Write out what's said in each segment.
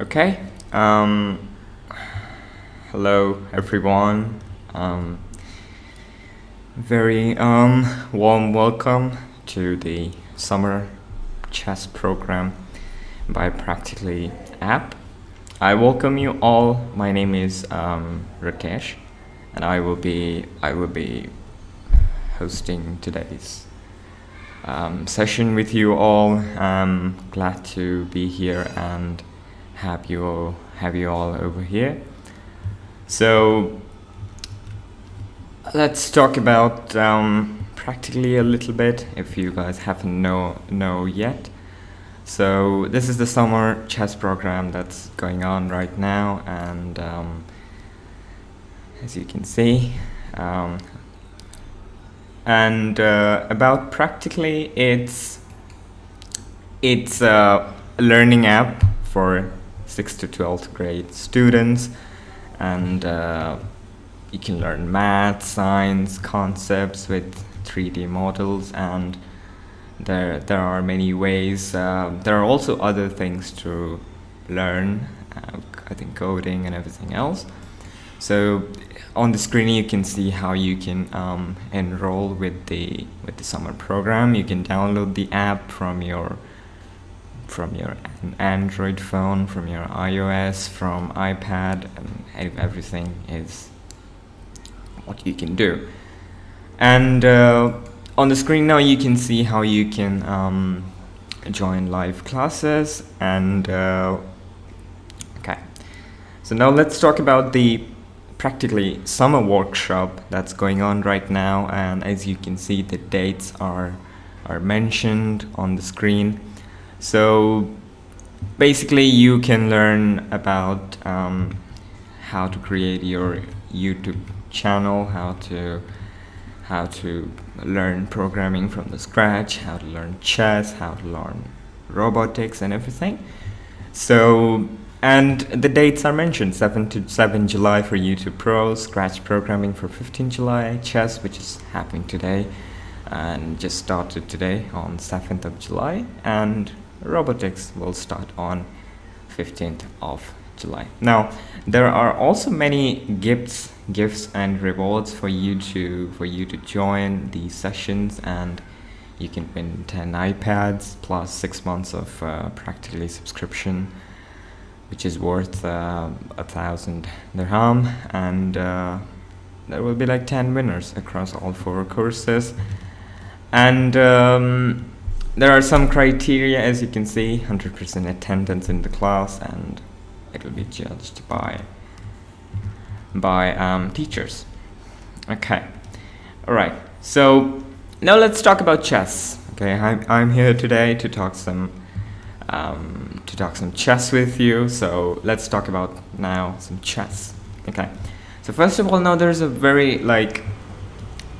Okay. Um, Hello, everyone. Very warm welcome to the summer chess program by Practically app. I welcome you all. My name is Rakesh, and I will be hosting today's session with you all. I'm glad to be here and have you all over here. So let's talk about practically a little bit, if you guys haven't know yet. So this is the summer chess program that's going on right now, and as you can see, and about practically, it's a learning app for 6th to 12th grade students, and you can learn math, science, concepts with 3D models, and there are many ways. There are also other things to learn, I think coding and everything else. So on the screen you can see how you can enroll with the summer program. You can download the app from your Android phone, from your iOS, from iPad, and everything is what you can do. And on the screen now you can see how you can join live classes. And okay, so now let's talk about the practically summer workshop that's going on right now. And as you can see, the dates are mentioned on the screen. So basically you can learn about how to create your YouTube channel, how to learn programming from the scratch, how to learn chess, how to learn robotics and everything. So, and the dates are mentioned: 7 July for YouTube Pro, Scratch programming for 15 July, chess, which is happening today and just started today on 7th of July, and robotics will start on 15th of July. Now, there are also many gifts and rewards for you to join these sessions, and you can win 10 iPads plus 6 months of practically subscription, which is worth 1,000 dirham, and there will be like 10 winners across all 4 courses. And there are some criteria, as you can see: 100% attendance in the class, and it will be judged by teachers. Okay, all right. So now let's talk about chess. Okay, I'm here today to talk some chess with you. So let's talk about now some chess. Okay. So first of all, now there's a very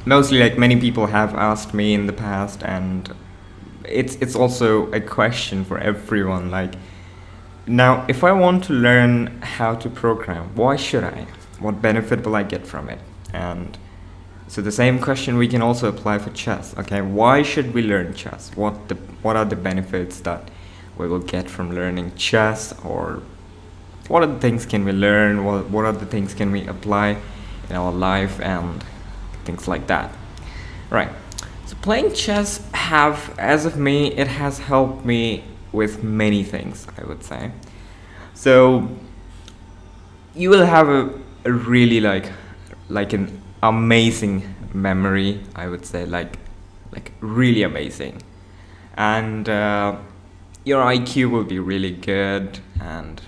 mostly many people have asked me in the past, and it's also a question for everyone. Now, if I want to learn how to program, why should I? What benefit will I get from it? And so the same question we can also apply for chess. Okay, why should we learn chess? What are the benefits that we will get from learning chess? Or what other things can we learn? What other things can we apply in our life and things like that? Right. So playing chess as of me, it has helped me with many things, I would say. So you will have a really an amazing memory, I would say, like really amazing, and your IQ will be really good, and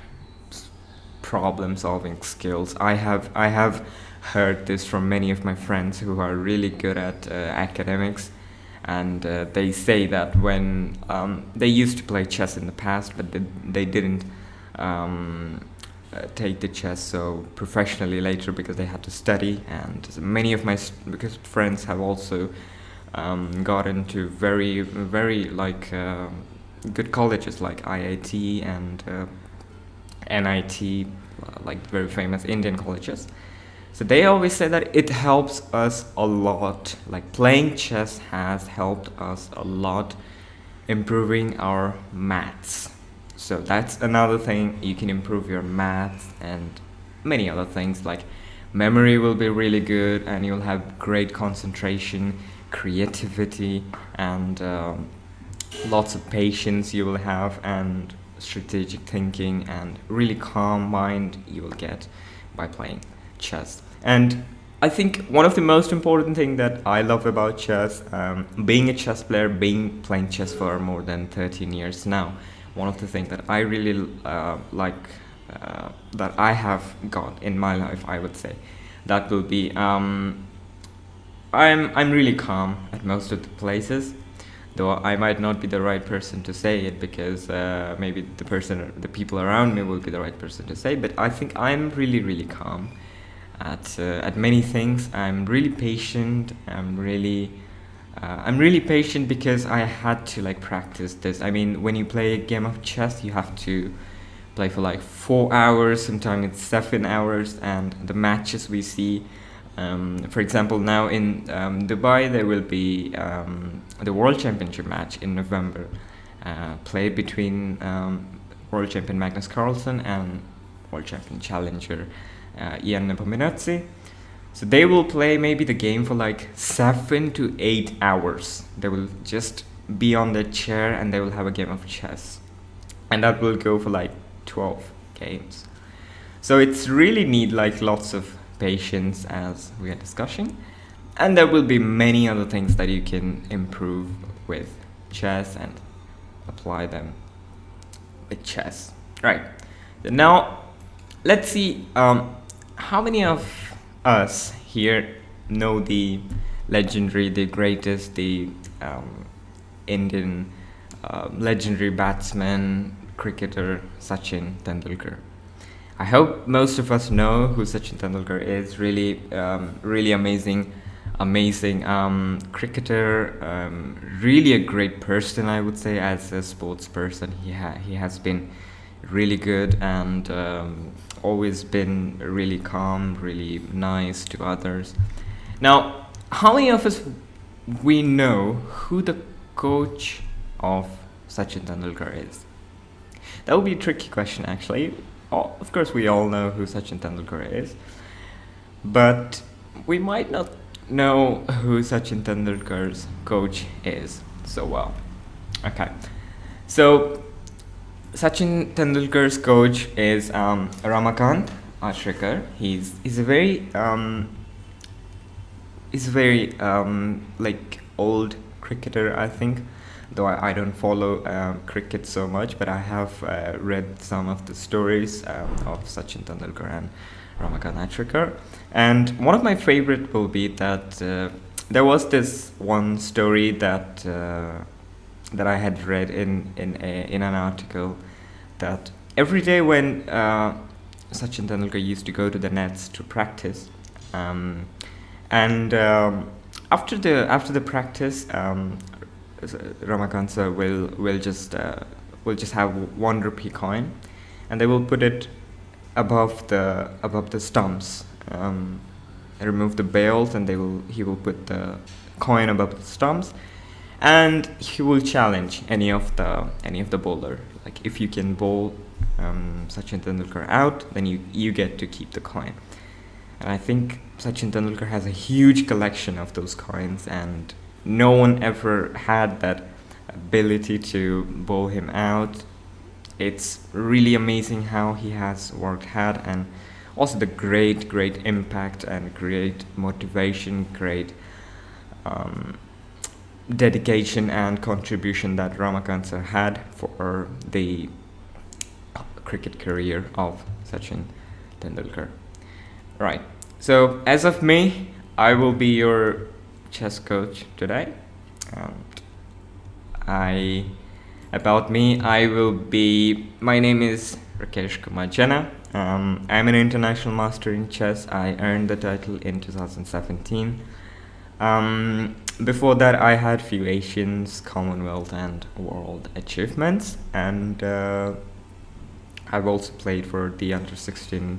problem solving skills. I have heard this from many of my friends who are really good at academics, and they say that when they used to play chess in the past, but they didn't take the chess so professionally later because they had to study. And many of my friends have also got into very good colleges like IIT and NIT, very famous Indian colleges. So they always say that it helps us a lot. Playing chess has helped us a lot improving our maths. So that's another thing. You can improve your maths and many other things, like memory will be really good, and you'll have great concentration, creativity, and lots of patience you will have, and strategic thinking, and really calm mind you will get by playing chess. And I think one of the most important thing that I love about chess, being a chess player, being playing chess for more than 13 years now, one of the things that I really like, that I have got in my life, I would say, that will be I'm really calm at most of the places, though I might not be the right person to say it, because maybe the people around me will be the right person to say. But I think I'm really calm at many things. I'm really patient. I'm really patient because I had to like practice this. I mean, when you play a game of chess, you have to play for like 4 hours. Sometimes it's 7 hours, and the matches we see. For example, now in Dubai, there will be the World Championship match in November, played between World Champion Magnus Carlsen and World Champion Challenger Ian Nepominazzi. So they will play maybe the game for like 7 to 8 hours. They will just be on their chair and they will have a game of chess. And that will go for like 12 games. So it's really need like lots of patience, as we are discussing. And there will be many other things that you can improve with chess and apply them with chess. Right. So now let's see how many of us here know the legendary, the greatest, the Indian legendary batsman, cricketer Sachin Tendulkar. I hope most of us know who Sachin Tendulkar is. Really, really amazing cricketer. Really a great person, I would say, as a sports person. He has been really good, and always been really calm, really nice to others. Now, how many of us we know who the coach of Sachin Tendulkar is? That would be a tricky question, actually. Of course, we all know who Sachin Tendulkar is, but we might not know who Sachin Tendulkar's coach is so well. Okay, so Sachin Tendulkar's coach is Ramakant Achrekar. He's a very like old cricketer, I think. Though I don't follow cricket so much, but I have read some of the stories of Sachin Tendulkar and Ramakant Achrekar. And one of my favorite will be that there was this one story that I had read in an article, that every day when Sachin Tendulkar used to go to the nets to practice, and after the practice, Ramakant sir will just have 1 rupee coin, and they will put it above the stumps, remove the bails, and he will put the coin above the stumps, and he will challenge any of the bowler. Like, if you can bowl Sachin Tendulkar out, then you get to keep the coin. And I think Sachin Tendulkar has a huge collection of those coins, and no one ever had that ability to bowl him out. It's really amazing how he has worked hard, and also the great impact and great motivation, great dedication and contribution that Ramakant sir had for the cricket career of Sachin Tendulkar. Right. So as of me, I will be your chess coach today. My name is Rakesh Kumar Jena. I'm an international master in chess. I earned the title in 2017. Before that, I had few Asians, Commonwealth, and World achievements, and I've also played for the under-16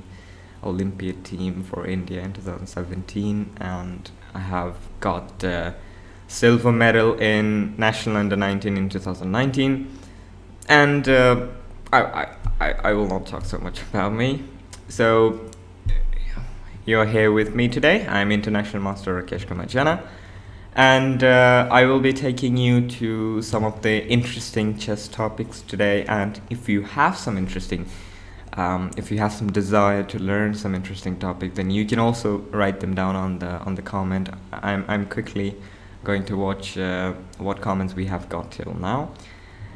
Olympiad team for India in 2017, and I have got a silver medal in National Under-19 in 2019, and I will not talk so much about me. So you're here with me today. I'm International Master Rakesh Kamajana, and I will be taking you to some of the interesting chess topics today. And if you have some if you have some desire to learn some interesting topic, then you can also write them down on the comment. I'm quickly going to watch what comments we have got till now.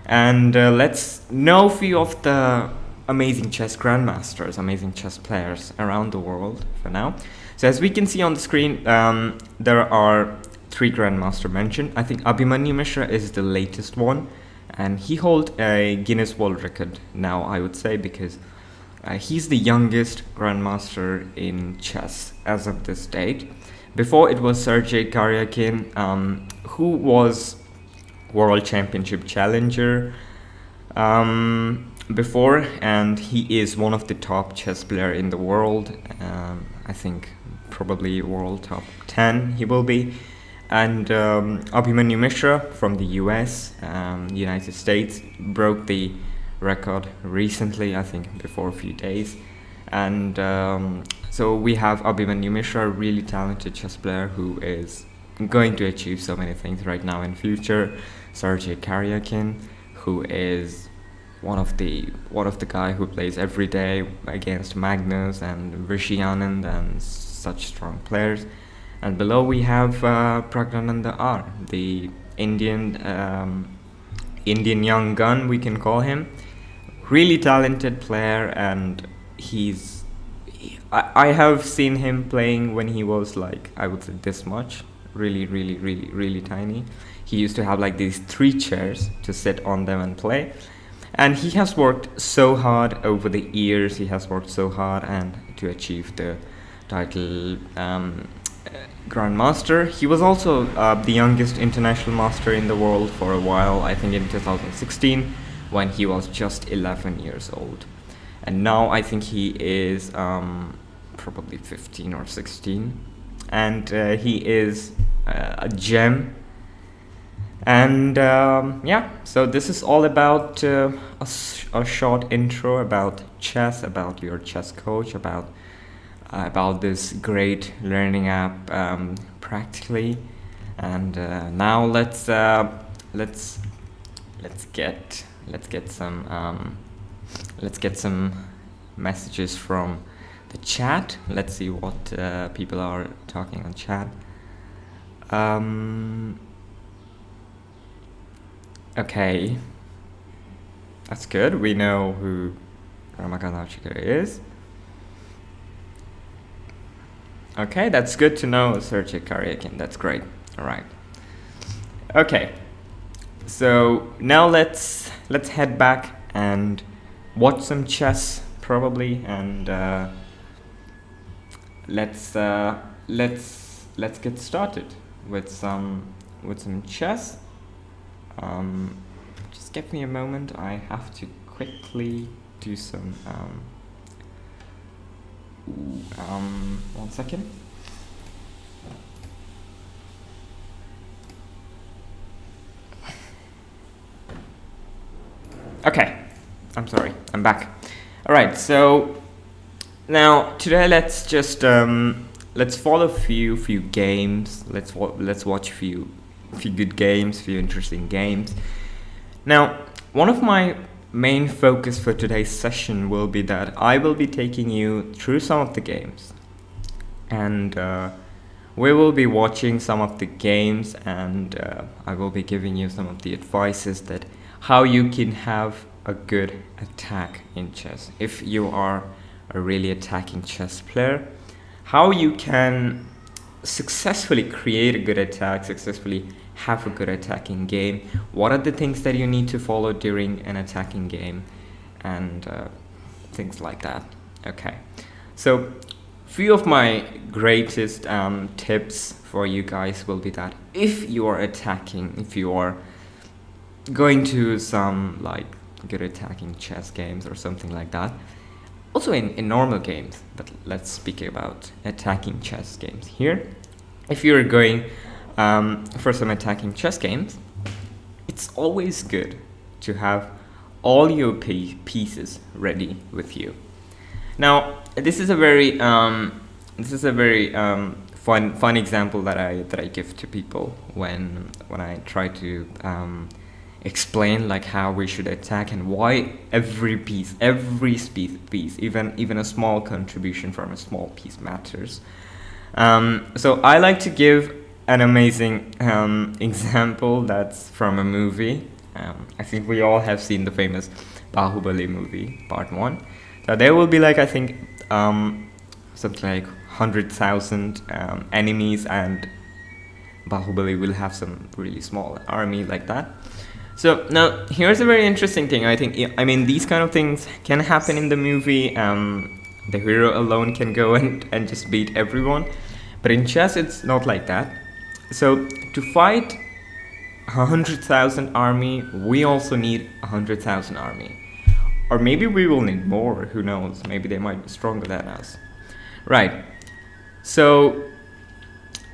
And let's know a few of the amazing chess grandmasters, amazing chess players around the world for now. So as we can see on the screen, there are 3 grandmaster mentioned. I think Abhimanyu Mishra is the latest one, and he holds a Guinness World Record now, I would say, because he's the youngest grandmaster in chess as of this date. Before it was Sergei Karyakin, who was World Championship challenger before, and he is one of the top chess player in the world. I think probably world top 10 he will be. And Abhimanyu Mishra from the US, United States, broke the record recently, I think before a few days. And so we have Abhimanyu Mishra, a really talented chess player who is going to achieve so many things right now in future. Sergei Karyakin, who is one of the guy who plays every day against Magnus and Vishy Anand and such strong players. And below we have Pragyananda R, the Indian young gun, we can call him. Really talented player, and I have seen him playing when he was like, I would say this much, really tiny. He used to have like these 3 chairs to sit on them and play. And he has worked so hard over the years. He has worked so hard and to achieve the title Grandmaster. He was also the youngest international master in the world for a while, I think in 2016, when he was just 11 years old. And now I think he is probably 15 or 16. And he is a gem. And yeah, so this is all about a short intro about chess, about your chess coach, about this great learning app practically. And now let's get some messages from the chat. Let's see what people are talking on chat. Okay, that's good. We know who Ramakant is. Okay, that's good to know, Sergei Karyakin. That's great. All right. Okay, so now let's head back and watch some chess probably, and let's get started with some chess. Just give me a moment. I have to quickly do some. 1 second. Okay, I'm sorry. I'm back. All right. So now today let's just let's follow a few games. Let's watch a few good games, few interesting games. Now, one of my main focus for today's session will be that I will be taking you through some of the games, and we will be watching some of the games, and I will be giving you some of the advices that how you can have a good attack in chess. If you are a really attacking chess player, how you can successfully create a good attack, successfully have a good attacking game. What are the things that you need to follow during an attacking game, and things like that. Okay, so few of my greatest tips for you guys will be that if you are attacking, if you are going to some like good attacking chess games or something like that, also in normal games, but let's speak about attacking chess games here. If you're going for some attacking chess games, it's always good to have all your pieces ready with you. Now, this is a very fun example that I give to people when I try to explain like how we should attack and why every piece, even a small contribution from a small piece matters. So I like to give an amazing example that's from a movie. I think we all have seen the famous Bahubali movie, Part 1. So there will be like, I think, something like 100,000 enemies, and Bahubali will have some really small army like that. So now here's a very interesting thing. I mean, these kind of things can happen in the movie. The hero alone can go and just beat everyone. But in chess, it's not like that. So to fight 100,000 army, we also need 100,000 army. Or maybe we will need more, who knows? Maybe they might be stronger than us. Right. So,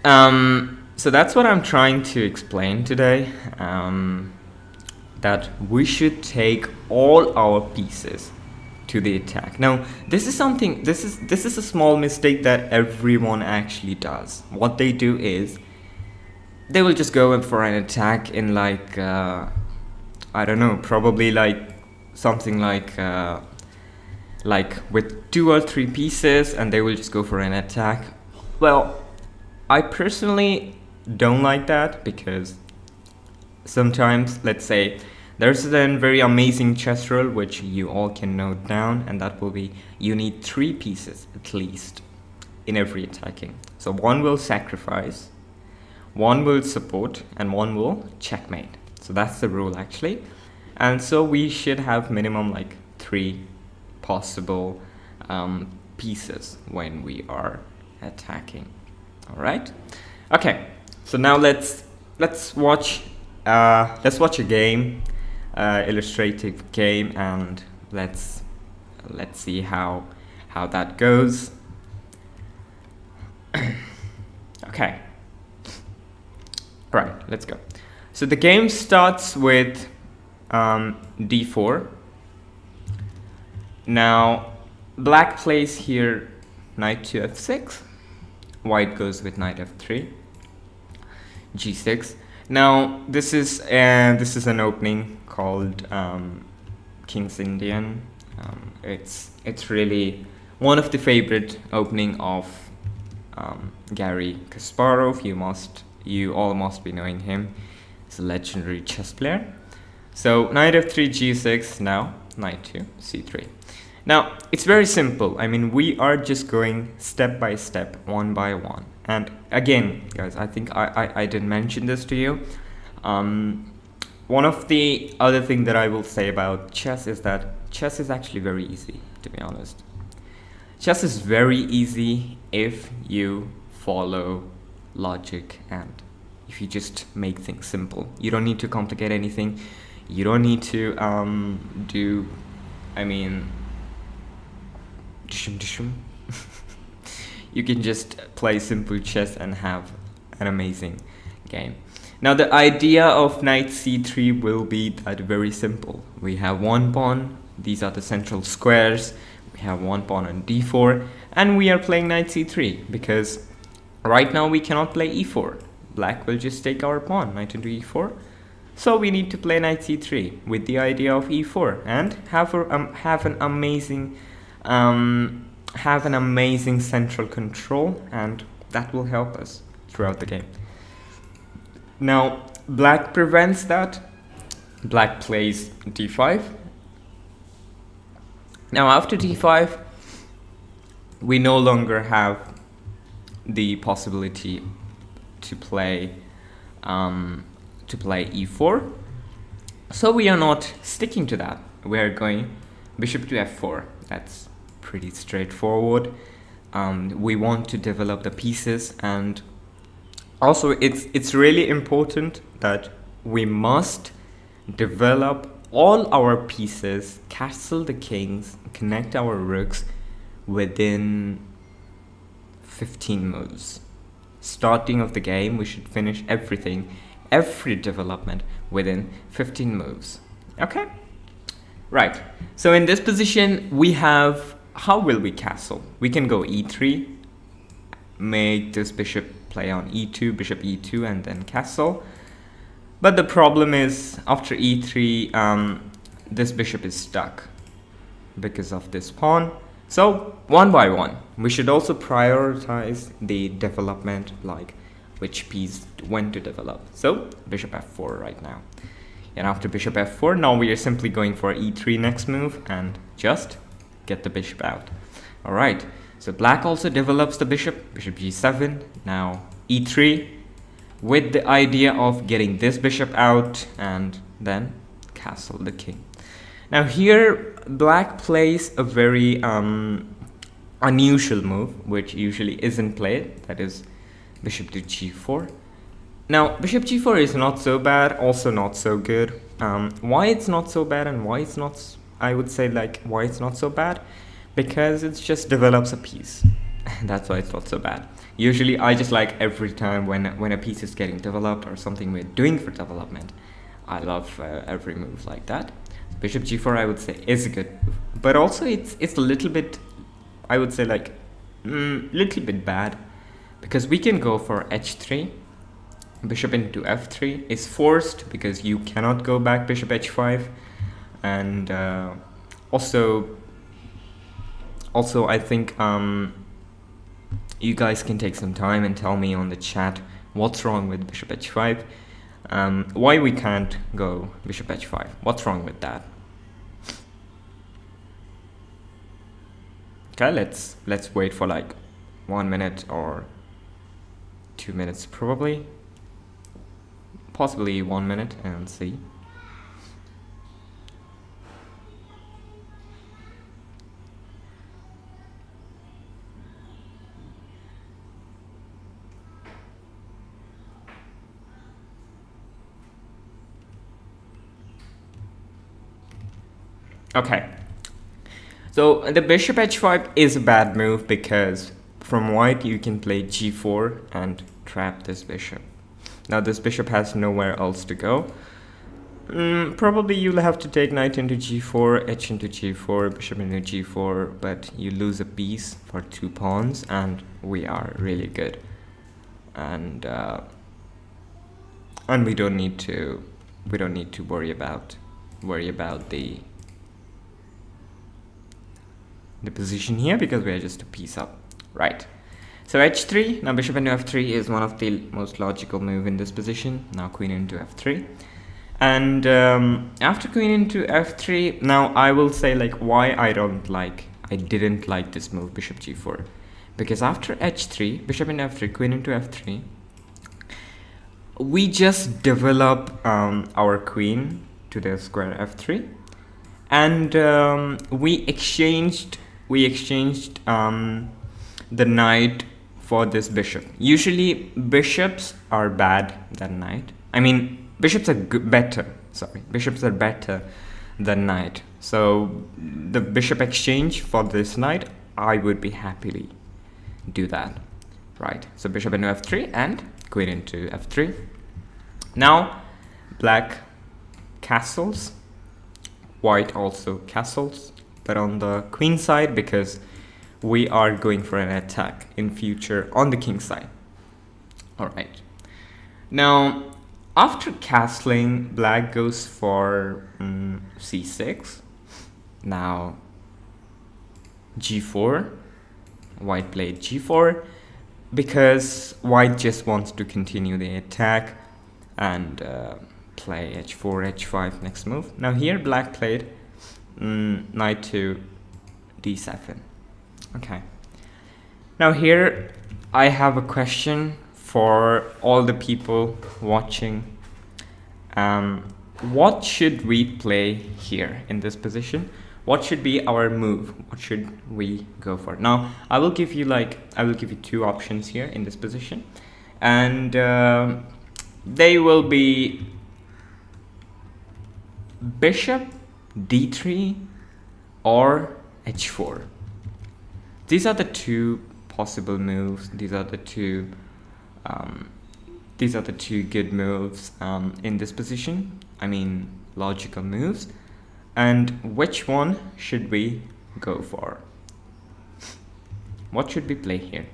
so that's what I'm trying to explain today. That we should take all our pieces to the attack. Now, this is a small mistake that everyone actually does. What they do is they will just go in for an attack in like I don't know, probably like something like with 2 or 3 pieces, and they will just go for an attack. Well, I personally don't like that, because sometimes, let's say, there's a very amazing chess rule which you all can note down, and that will be you need 3 pieces at least in every attacking. So 1 will sacrifice, 1 will support, and 1 will checkmate. So that's the rule actually. And so we should have minimum like 3 possible pieces when we are attacking. All right. Okay. So now let's watch a game, illustrative game, and let's see how that goes. Okay. Right. Let's go. So the game starts with d4. Now black plays here knight to f6, white goes with knight f3, g6. Now this is an opening called King's Indian. It's really one of the favorite opening of Garry Kasparov. You all must be knowing him. He's a legendary chess player. So knight f3, g6, now knight to c3. Now it's very simple. I mean, we are just going step by step, one by one. And again, guys, I think I didn't mention this to you. One of the other thing that I will say about chess is that chess is actually very easy, to be honest. Chess is very easy if you follow logic and if you just make things simple. You don't need to complicate anything. You don't need to you can just play simple chess and have an amazing game. Now the idea of knight c3 will be that very simple. We have 1 pawn, these are the central squares, we have 1 pawn on d4, and we are playing knight c3 because right now we cannot play e4. Black will just take our pawn, knight into e4. So we need to play knight c3 with the idea of e4 and have an amazing central control, and that will help us throughout the game. Now black prevents that. Black plays d5. Now after d5, we no longer have the possibility to play e4, so we are not sticking to that. We are going bishop to f4. That's pretty straightforward. We want to develop the pieces, and also it's really important that we must develop all our pieces, castle the kings, connect our rooks within 15 moves. Starting of the game, we should finish every development within 15 moves. Okay? Right. So in this position, we have, how will we castle? We can go e3, make this bishop play on e2, bishop e2, and then castle. But the problem is, after e3, this bishop is stuck because of this pawn. So one by one, we should also prioritize the development, like which piece when to develop. So bishop f4 right now. And after bishop f4, now we are simply going for e3 next move and just get the bishop out. All right, so black also develops the bishop, bishop g7, now e3, with the idea of getting this bishop out and then castle the king. Now here, black plays a very unusual move, which usually isn't played, that is bishop to g4. Now, bishop g4 is not so bad, also not so good. Why it's not so bad and why it's not, I would say like, why it's not so bad? Because it just develops a piece. That's why it's not so bad. Usually, I just like every time when a piece is getting developed or something we're doing for development, I love every move like that. Bishop g4, I would say, is a good move. But also, it's a little bit, I would say like, little bit bad. Because we can go for h3. Bishop into f3 is forced because you cannot go back bishop h5, and also I think you guys can take some time and tell me on the chat what's wrong with bishop h5, why we can't go bishop h5, what's wrong with that. Okay, let's wait for like 1 minute or 2 minutes probably. Possibly 1 minute and see. Okay. So the bishop h5 is a bad move because from white you can play g4 and trap this bishop. Now this bishop has nowhere else to go. Probably you'll have to take knight into g4, h into g4, bishop into g4, but you lose a piece for 2 pawns, and we are really good. And we don't need to worry about the position here because we are just a piece up, right? So h3, now bishop into f3 is one of the most logical move in this position. Now queen into f3. And after queen into f3, now I will say like why I didn't like this move, bishop g4. Because after h3, bishop into f3, queen into f3, we just develop our queen to the square f3. And we exchanged the knight for this bishop. Usually bishops are bad than knight. I mean, bishops are better than knight. So the bishop exchange for this knight, I would be happily do that, right? So bishop into f3 and queen into f3. Now black castles, white also castles, but on the queen side because we are going for an attack in future on the king side. All right. Now, after castling, black goes for c6. Now, g4. White played g4 because white just wants to continue the attack and play h4, h5 next move. Now here, black played knight to d7. Okay. Now here I have a question for all the people watching. What should we play here in this position? What should be our move? What should we go for? Now I will give you 2 options here in this position, and they will be bishop d3 or h4. These are the 2 possible moves. These are the two good moves in this position. I mean, logical moves. And which one should we go for? What should we play here?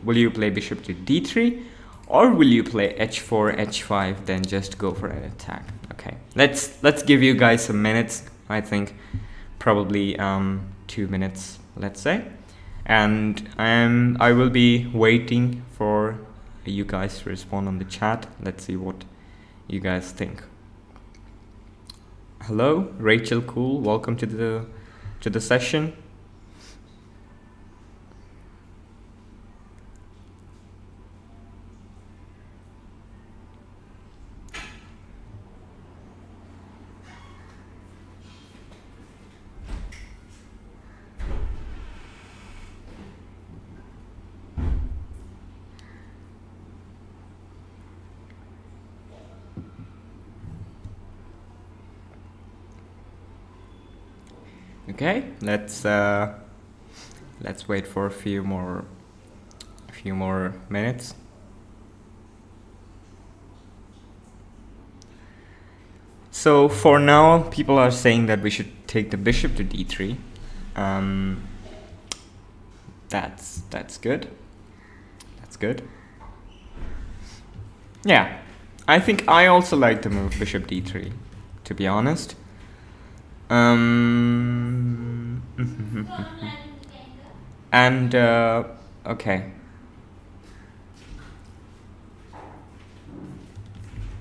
Will you play bishop to d3, or will you play h4, h5, then just go for an attack? Okay, let's give you guys some minutes. I think probably 2 minutes, let's say, and I will be waiting for you guys to respond on the chat. Let's see what you guys think. Hello, Rachel Cool. Welcome to the session. Okay, let's wait for a few more minutes. So for now, people are saying that we should take the bishop to d3. That's good. That's good. Yeah, I think I also like the move bishop d3, to be honest. And okay.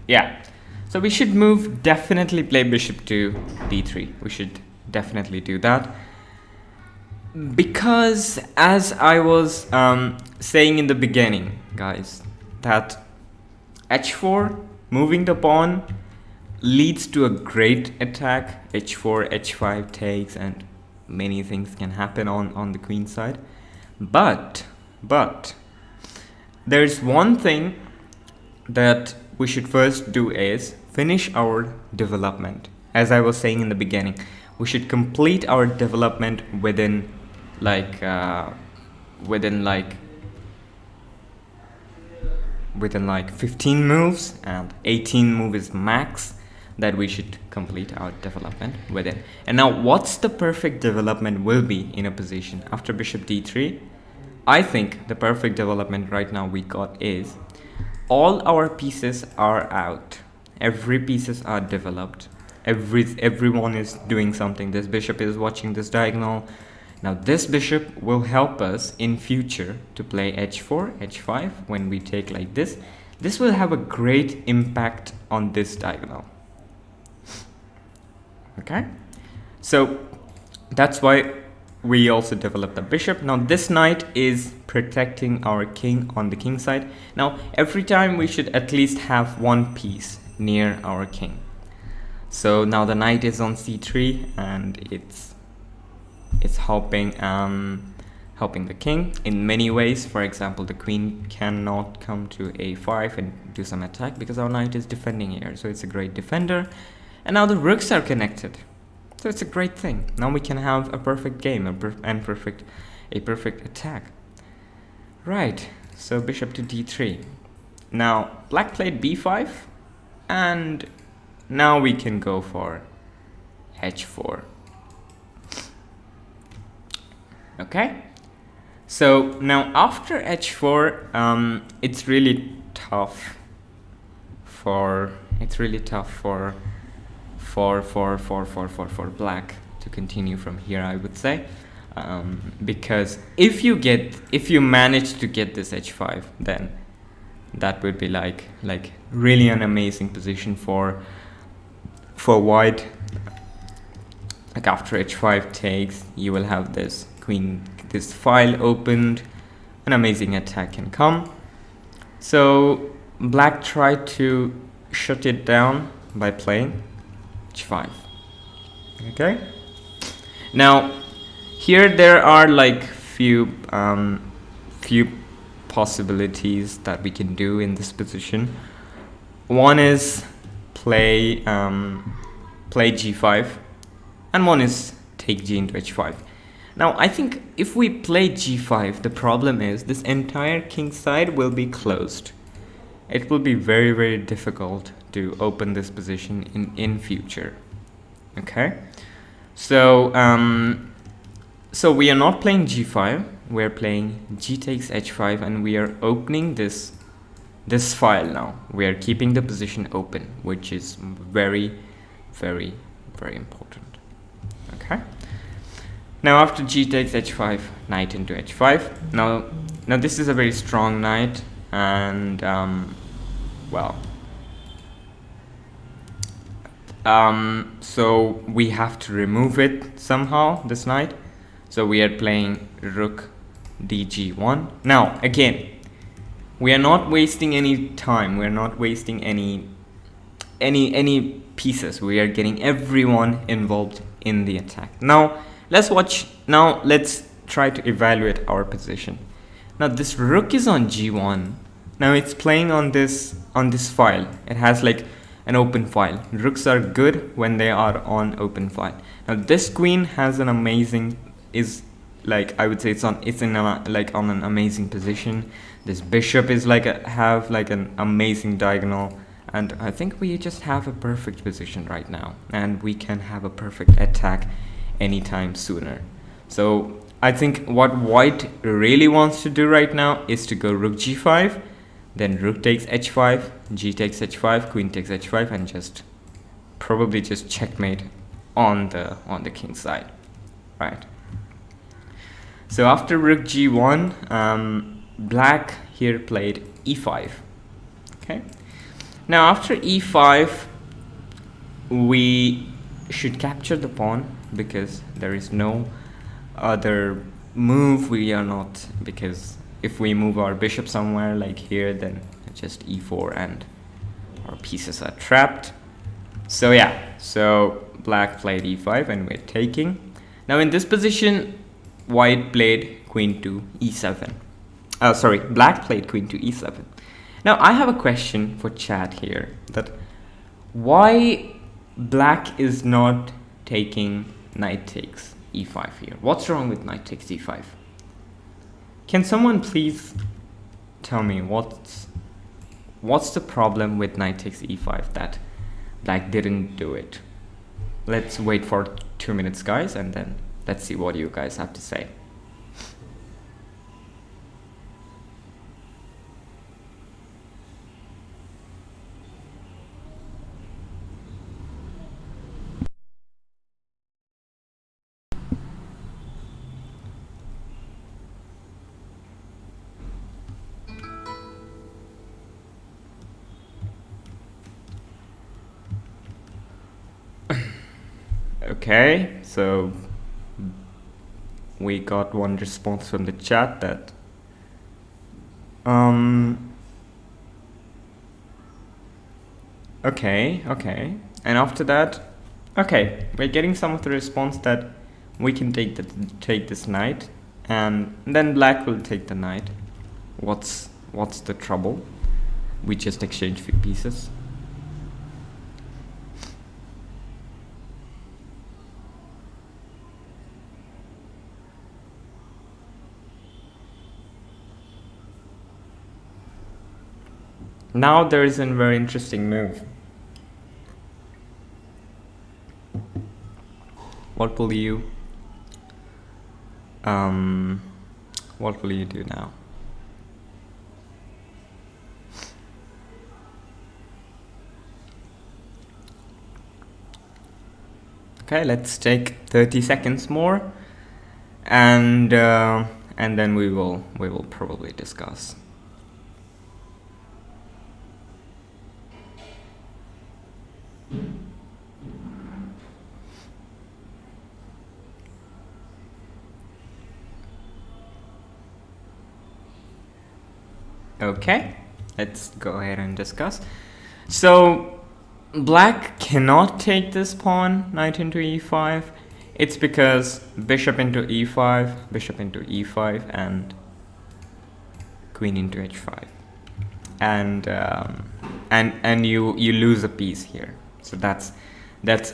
Yeah. So we should definitely play bishop to d3. We should definitely do that. Because as I was saying in the beginning, guys, that h4, moving the pawn, leads to a great attack. h4, h5 takes, and many things can happen on the queen side. But there's one thing that we should first do is finish our development. As I was saying in the beginning, we should complete our development within 15 moves, and 18 moves max that we should complete our development within. And now what's the perfect development will be in a position after bishop d3? I think the perfect development right now we got is all our pieces are out. Every pieces are developed. Everyone is doing something. This bishop is watching this diagonal. Now this bishop will help us in future to play h4, h5 when we take like this. This will have a great impact on this diagonal. Okay, so that's why we also developed the bishop. Now this knight is protecting our king on the king side. Now every time we should at least have one piece near our king. So now the knight is on c3, and it's helping the king in many ways. For example, the queen cannot come to a5 and do some attack because our knight is defending here, so it's a great defender. And now the rooks are connected, so it's a great thing. Now we can have a perfect game, a perfect attack. Right, so bishop to d3. Now black played b5, and now we can go for h4. Okay, so now after h4, it's really tough for black to continue from here, I would say, because if you manage to get this h5, then that would be like really an amazing position for white. Like after h5 takes, you will have this queen, this file opened, an amazing attack can come. So black tried to shut it down by playing h5. Okay, now here there are like few possibilities that we can do in this position. One is play g5, and one is take g into h5. Now I think if we play g5, the problem is this entire king side will be closed. It will be very, very difficult to open this position in future. Okay, So so we are not playing g5, we're playing g takes h5, and we are opening this file now. We are keeping the position open, which is very important. Okay, now after g takes h5, knight into h5. Now this is a very strong knight, and well, so we have to remove it somehow, this knight. So we are playing rook dg1. Now again, we are not wasting any time, we are not wasting any pieces. We are getting everyone involved in the attack. Now let's try to evaluate our position. Now this rook is on g1. Now it's playing on this file. It has like an open file. Rooks are good when they are on open file. Now this queen has an amazing, is like, I would say it's on an amazing position. This bishop is have an amazing diagonal, and I think we just have a perfect position right now, and we can have a perfect attack anytime sooner. So I think what white really wants to do right now is to go rook g5, then rook takes h5, g takes h5, queen takes h5, and just probably just checkmate on the king side, right? So after rook g1, black here played e5. Okay, now after e5, we should capture the pawn because there is no other move. We are not, because if we move our bishop somewhere like here, then just e4 and our pieces are trapped. So yeah, so black played e5 and we're taking. Now in this position, white played queen to e7. Sorry, black played queen to e7. Now I have a question for chat here, that why black is not taking knight takes e5 here. What's wrong with knight takes e5? Can someone please tell me what's the problem with knight takes e5 that black didn't do it? Let's wait for 2 minutes, guys, and then let's see what you guys have to say. Okay, so we got one response from the chat that okay, and after that, okay, we're getting some of the response that we can take this knight, and then black will take the knight. What's the trouble? We just exchange few pieces. Now there is a very interesting move. What will you do now? Okay, let's take 30 seconds more, and then we will probably discuss. Okay, let's go ahead and discuss. So black cannot take this pawn, knight into e5. It's because bishop into e5, bishop into e5, and queen into h5, and you lose a piece here. So that's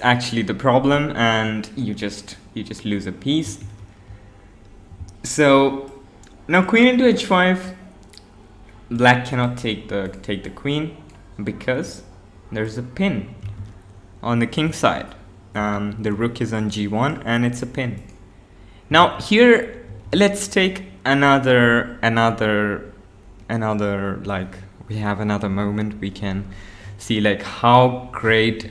actually the problem, and you just lose a piece. So now queen into h5, black cannot take the queen because there's a pin on the king side. The rook is on g1 and it's a pin. Now here, let's take another like, we have another moment. We can see like how great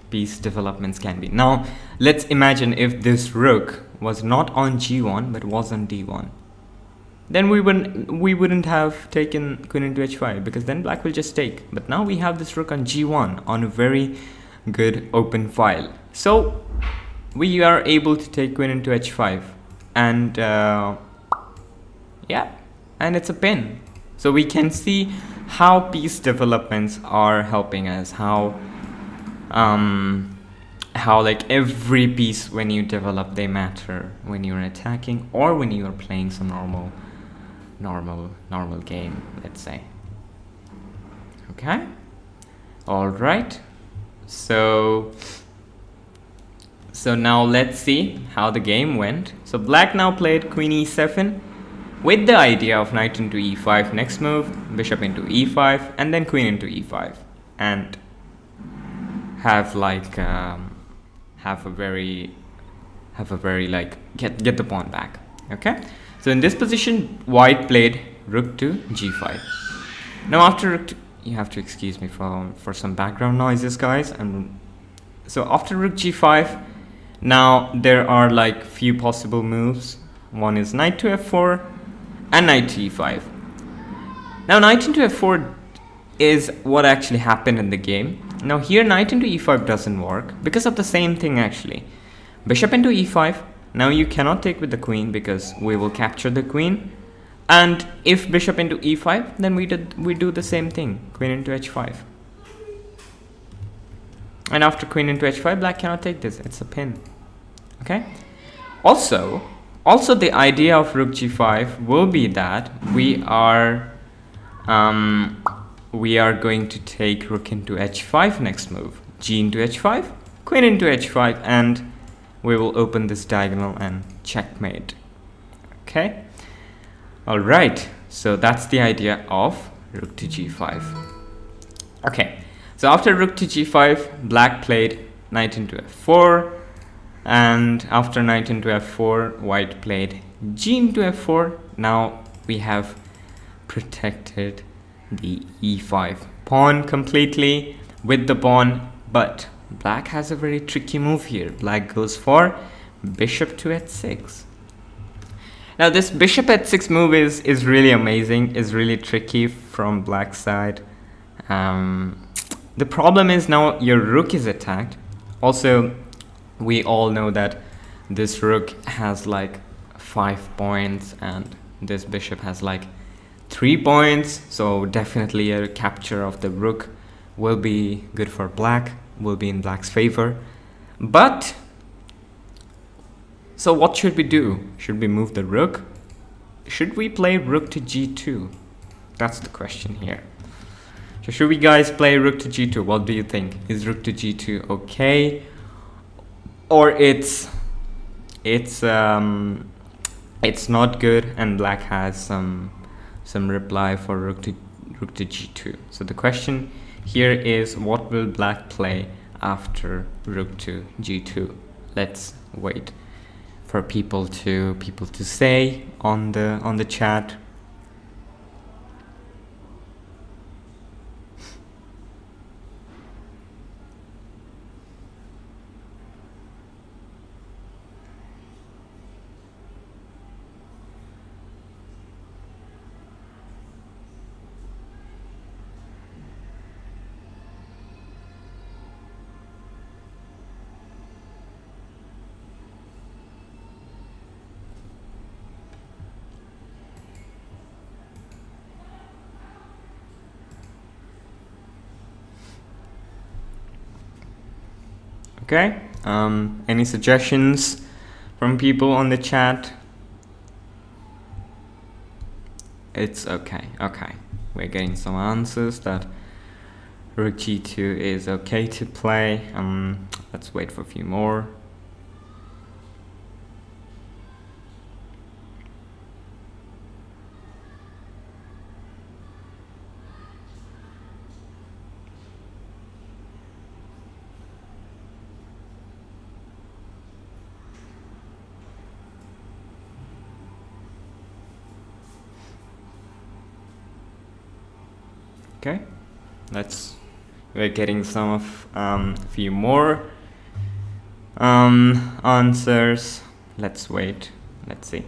piece developments can be. Now let's imagine if this rook was not on g1 but was on d1, then we wouldn't have taken queen into h5, because then black will just take. But now we have this rook on g1 on a very good open file, so we are able to take queen into h5, and yeah, and it's a pin. So we can see how piece developments are helping us, how like every piece when you develop, they matter when you're attacking or when you are playing some normal game, let's say. Okay, all right, so now let's see how the game went. So black now played queen e7 with the idea of knight into e5 next move, bishop into e5, and then queen into e5, and have like have a very like get the pawn back. Okay, so in this position, white played rook to g5. Now after rook to, you have to excuse me for some background noises, guys. And so after rook g5, now there are like few possible moves. One is knight to f4 and knight to e5. Now knight into f4 is what actually happened in the game. Now here knight into e5 doesn't work because of the same thing actually. Bishop into e5. Now you cannot take with the queen because we will capture the queen. And if bishop into e5, then we do the same thing, queen into h5. And after queen into h5, black cannot take this, it's a pin. Okay. Also the idea of rook g5 will be that we are going to take rook into h5 next move, g into h5, queen into h5, and we will open this diagonal and checkmate. Okay, all right, so that's the idea of rook to g5. Okay, so after rook to g5, black played knight into f4, and after knight into f4, white played g into f4. Now we have protected the e5 pawn completely with the pawn, but black has a very tricky move here. Black goes for bishop to h6. Now this bishop h6 move is really amazing, is really tricky from black's side. The problem is now your rook is attacked. Also, we all know that this rook has like 5 points and this bishop has like 3 points, so definitely a capture of the rook will be good for black, will be in black's favor. But so what should we do? Should we move the rook? Should we play rook to g2? That's the question here. So should we guys play rook to g2? What do you think? Is rook to g2 okay, or it's not good and black has some reply for rook to g2? So the question here is, what will black play after rook to g2? Let's wait for people to say on the chat. Okay, any suggestions from people on the chat? It's okay. Okay, we're getting some answers that rook g2 is okay to play. Let's wait for a few more. Okay, we're getting some of few more answers. Let's wait. Let's see.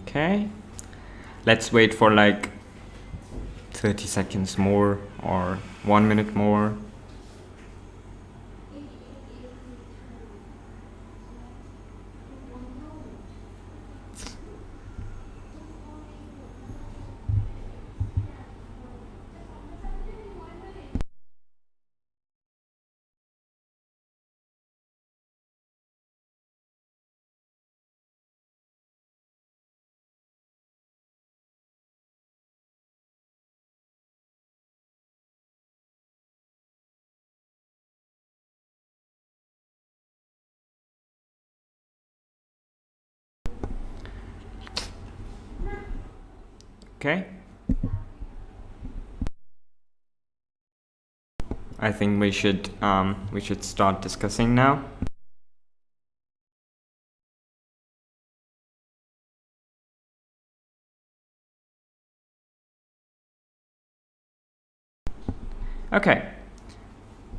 Okay, let's wait for like 30 seconds more or 1 minute more. Okay, I think we should start discussing now. Okay,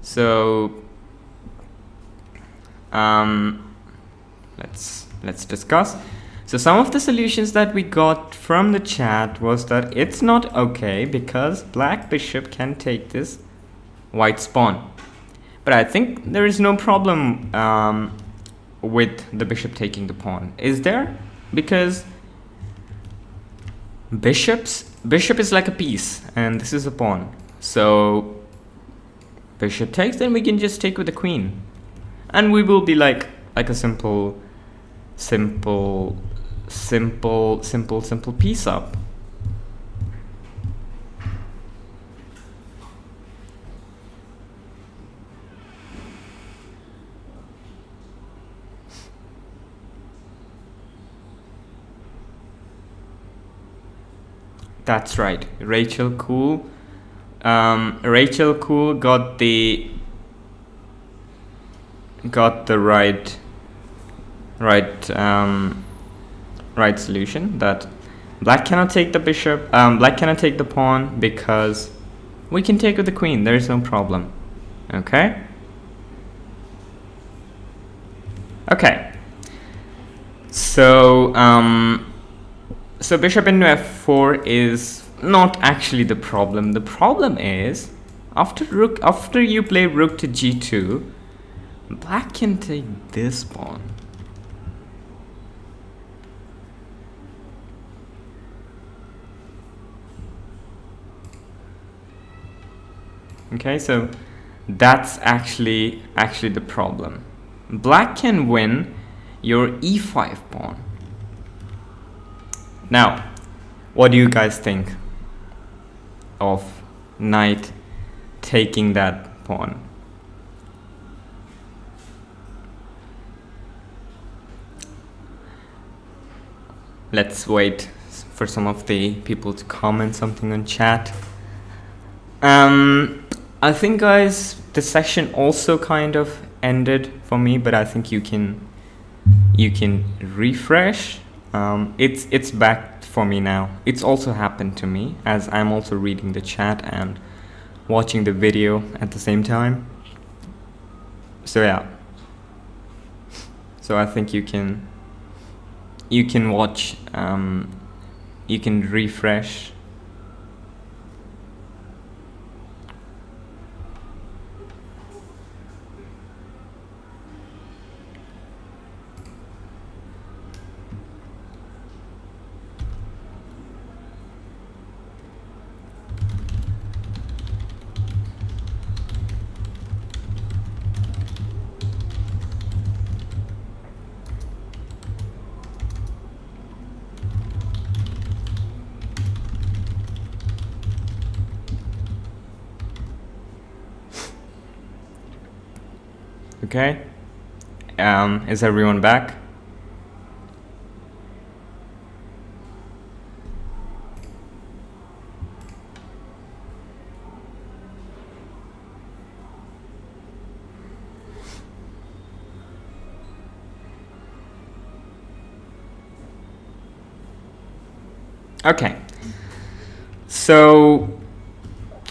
so let's discuss. So some of the solutions that we got from the chat was that it's not okay because black bishop can take this white pawn. But I think there is no problem with the bishop taking the pawn. Is there? Because bishop is like a piece and this is a pawn. So bishop takes, then we can just take with the queen. And we will be like a simple piece up. That's right, Rachel Cool. Rachel Cool got the right solution, that black cannot take the bishop, black cannot take the pawn because we can take with the queen. There is no problem. Okay. Okay. So so bishop into f4 is not actually the problem. The problem is after you play rook to g2, black can take this pawn. Okay, so that's actually the problem. Black can win your e5 pawn. Now, what do you guys think of knight taking that pawn? Let's wait for some of the people to comment something on chat. I think, guys, the session also kind of ended for me, but I think you can refresh. It's back for me now. It's also happened to me as I'm also reading the chat and watching the video at the same time. So yeah. So I think you can watch. You can refresh. Okay. Is everyone back? Okay. So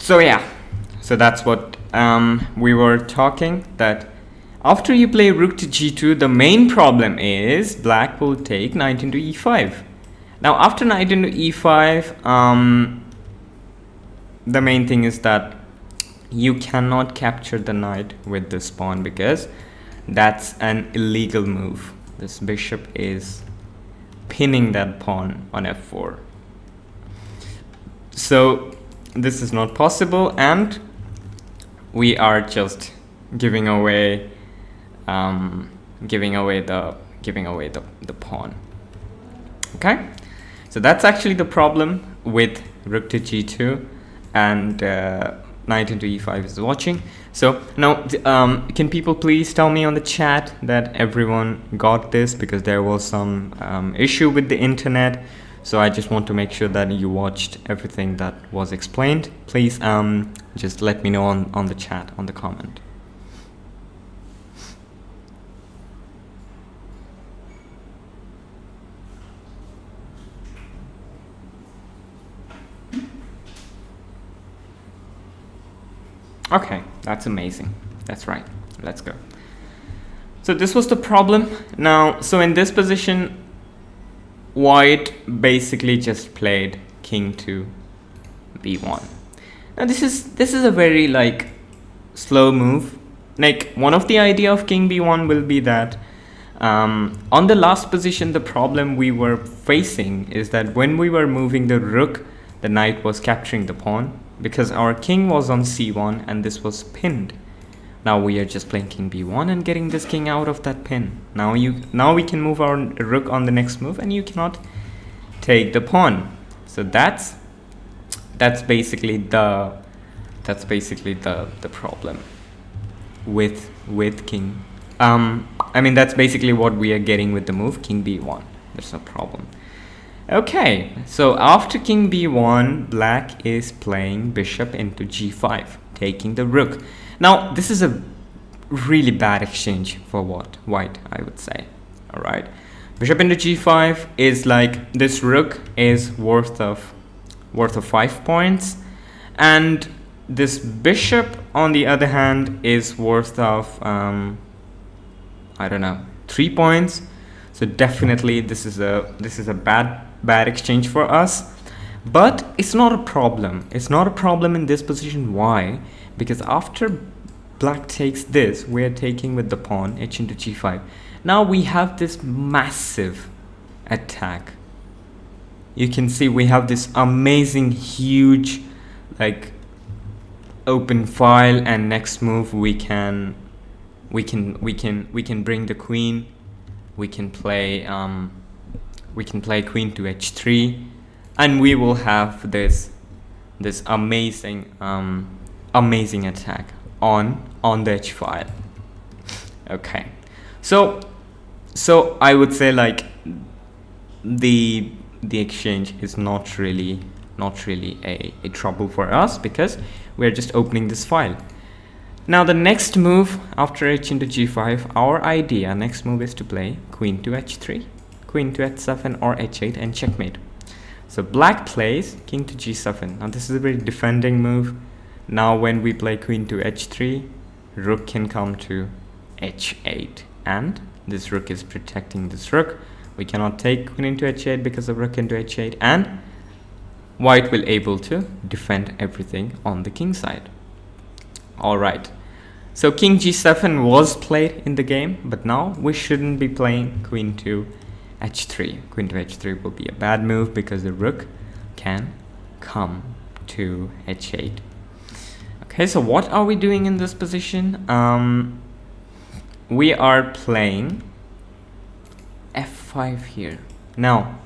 yeah. So that's what we were talking, that after you play rook to g2, the main problem is black will take knight into e5. Now after knight into e5, the main thing is that you cannot capture the knight with this pawn because that's an illegal move. This bishop is pinning that pawn on f4. So this is not possible, and we are just giving away the pawn. Okay, so that's actually the problem with rook to g2, and knight into e5 is watching. So now can people please tell me on the chat that everyone got this, because there was some issue with the internet. So I just want to make sure that you watched everything that was explained. Please just let me know on the chat, on the comment. Okay, that's amazing. That's right. Let's go. So this was the problem. Now, so in this position, white basically just played king to b1. Now this is a very like slow move. Like, one of the idea of king b1 will be that on the last position, the problem we were facing is that when we were moving the rook, the knight was capturing the pawn because our king was on c1 and this was pinned. Now we are just playing king b1 and getting this king out of that pin. Now we can move our rook on the next move, and you cannot take the pawn. So that's basically the problem with king. I mean, that's basically what we are getting with the move king b1. There's no problem. Okay, so after king b1, black is playing bishop into g5, taking the rook. Now, this is a really bad exchange for white, I would say. All right, bishop into g5 is like, this rook is worth of 5 points, and this bishop, on the other hand, is worth of I don't know, 3 points. So definitely this is a bad exchange for us. But it's not a problem. It's not a problem in this position. Why? Because after black takes this, we're taking with the pawn h into g5. Now we have this massive attack. You can see we have this amazing, huge, like, open file, and next move we can bring the queen. We can play queen to h3, and we will have this amazing attack on the h file. Okay, so I would say, like, the exchange is not really a trouble for us, because we're just opening this file. Now the next move after h into g5, our idea next move is to play queen to h3, queen to h7 or h8, and checkmate. So black plays king to g7. Now this is a very defending move. Now when we play queen to h3, rook can come to h8, and this rook is protecting this rook. We cannot take queen into h8 because of rook into h8, and white will able to defend everything on the king side. All right, so king g7 was played in the game, but now we shouldn't be playing queen to h3. Queen to h3 will be a bad move because the rook can come to h8. Okay, so what are we doing in this position? We are playing f5 here. Now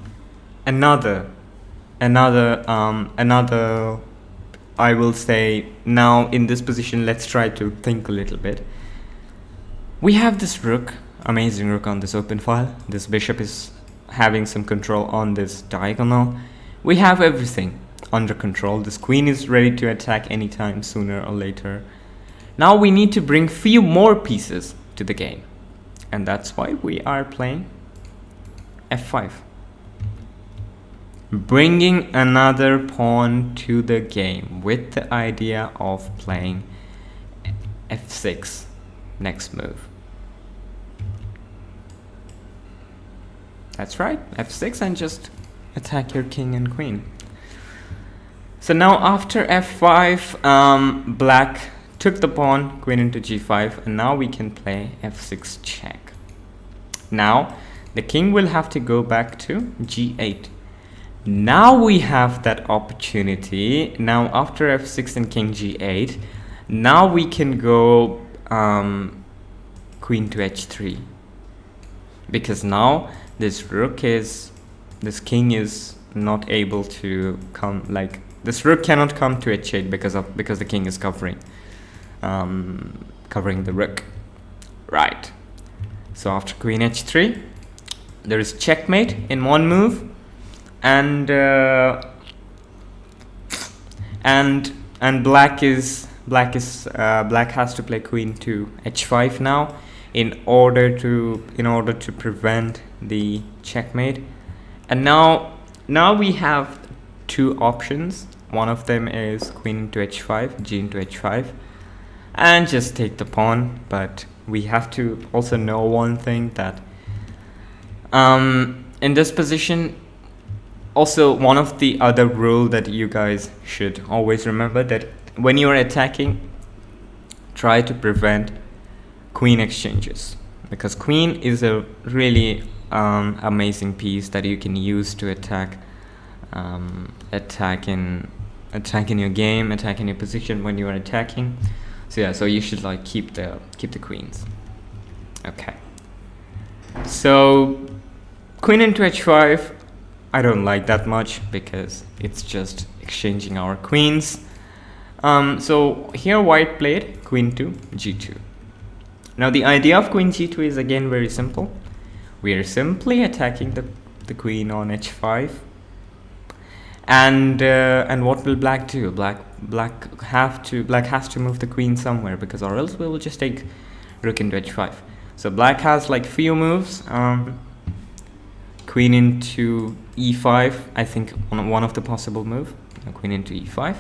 another I will say, now in this position, let's try to think a little bit. We have this rook, amazing rook on this open file. This bishop is having some control on this diagonal. We have everything under control. This queen is ready to attack anytime sooner or later. Now we need to bring few more pieces to the game, and that's why we are playing f5, bringing another pawn to the game with the idea of playing f6 next move. That's right, f6, and just attack your king and queen. So now after f5, black took the pawn, queen into g5, and now we can play f6 check. Now the king will have to go back to g8. Now we have that opportunity. Now after f6 and king g8, now we can go queen to h3, because now this king is not able to come, like this rook cannot come to h8 because the king is covering the rook, right? So after queen h3, there is checkmate in one move, and black has to play queen to h5 now in order to prevent the checkmate. And now we have two options. One of them is queen into h5, g into h5, and just take the pawn. But we have to also know one thing, that in this position, also one of the other rule that you guys should always remember, that when you are attacking, try to prevent queen exchanges, because queen is a really amazing piece that you can use to attack in your game, attack in your position when you are attacking. So yeah, so you should like keep the queens. Okay, so queen into h5, I don't like that much because it's just exchanging our queens. So here white played queen to g2. Now the idea of queen g2 is again very simple. We are simply attacking the queen on h5, and what will black do? Black has to move the queen somewhere, because or else we will just take rook into h5. So black has like few moves. Queen into e5, I think one of the possible move. Queen into e5.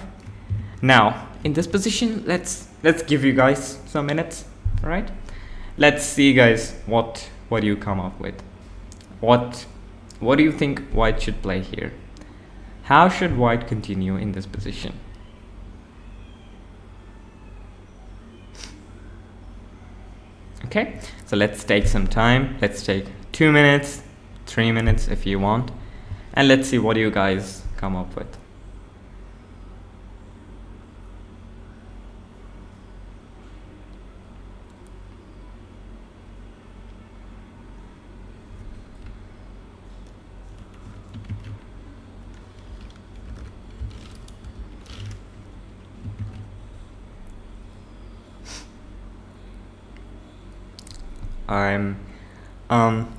Now in this position, let's give you guys some minutes. All right, let's see guys what do you come up with. What do you think white should play here? How should white continue in this position? Okay, so let's take some time. Let's take 2 minutes, 3 minutes if you want, and let's see what you guys come up with. I'm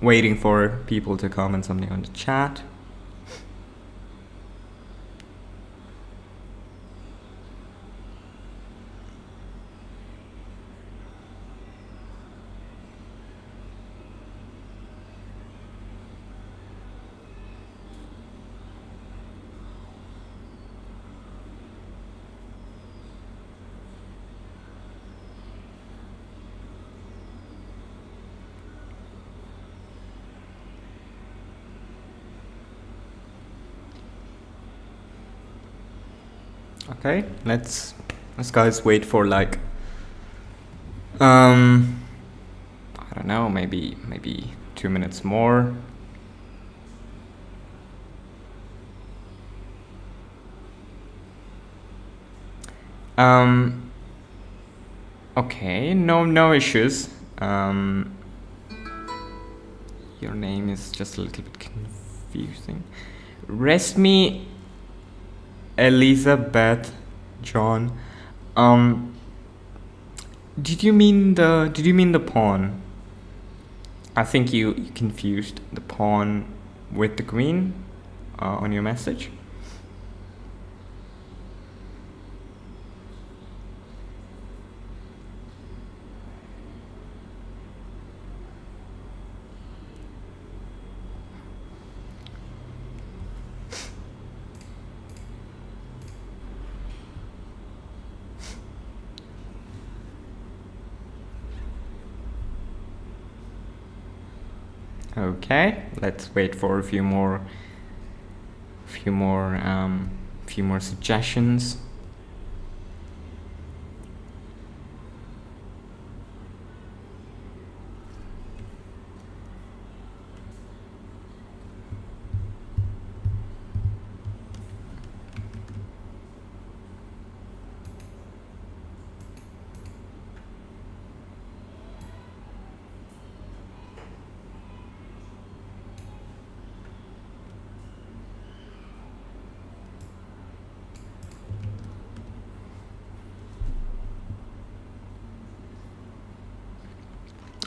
waiting for people to comment something on the chat. Okay, let's guys wait for like I don't know, maybe 2 minutes more. Okay, no issues. Your name is just a little bit confusing. Rest me Elizabeth John. Did you mean the pawn? I think you confused the pawn with the queen on your message. Okay, let's wait for a few more suggestions.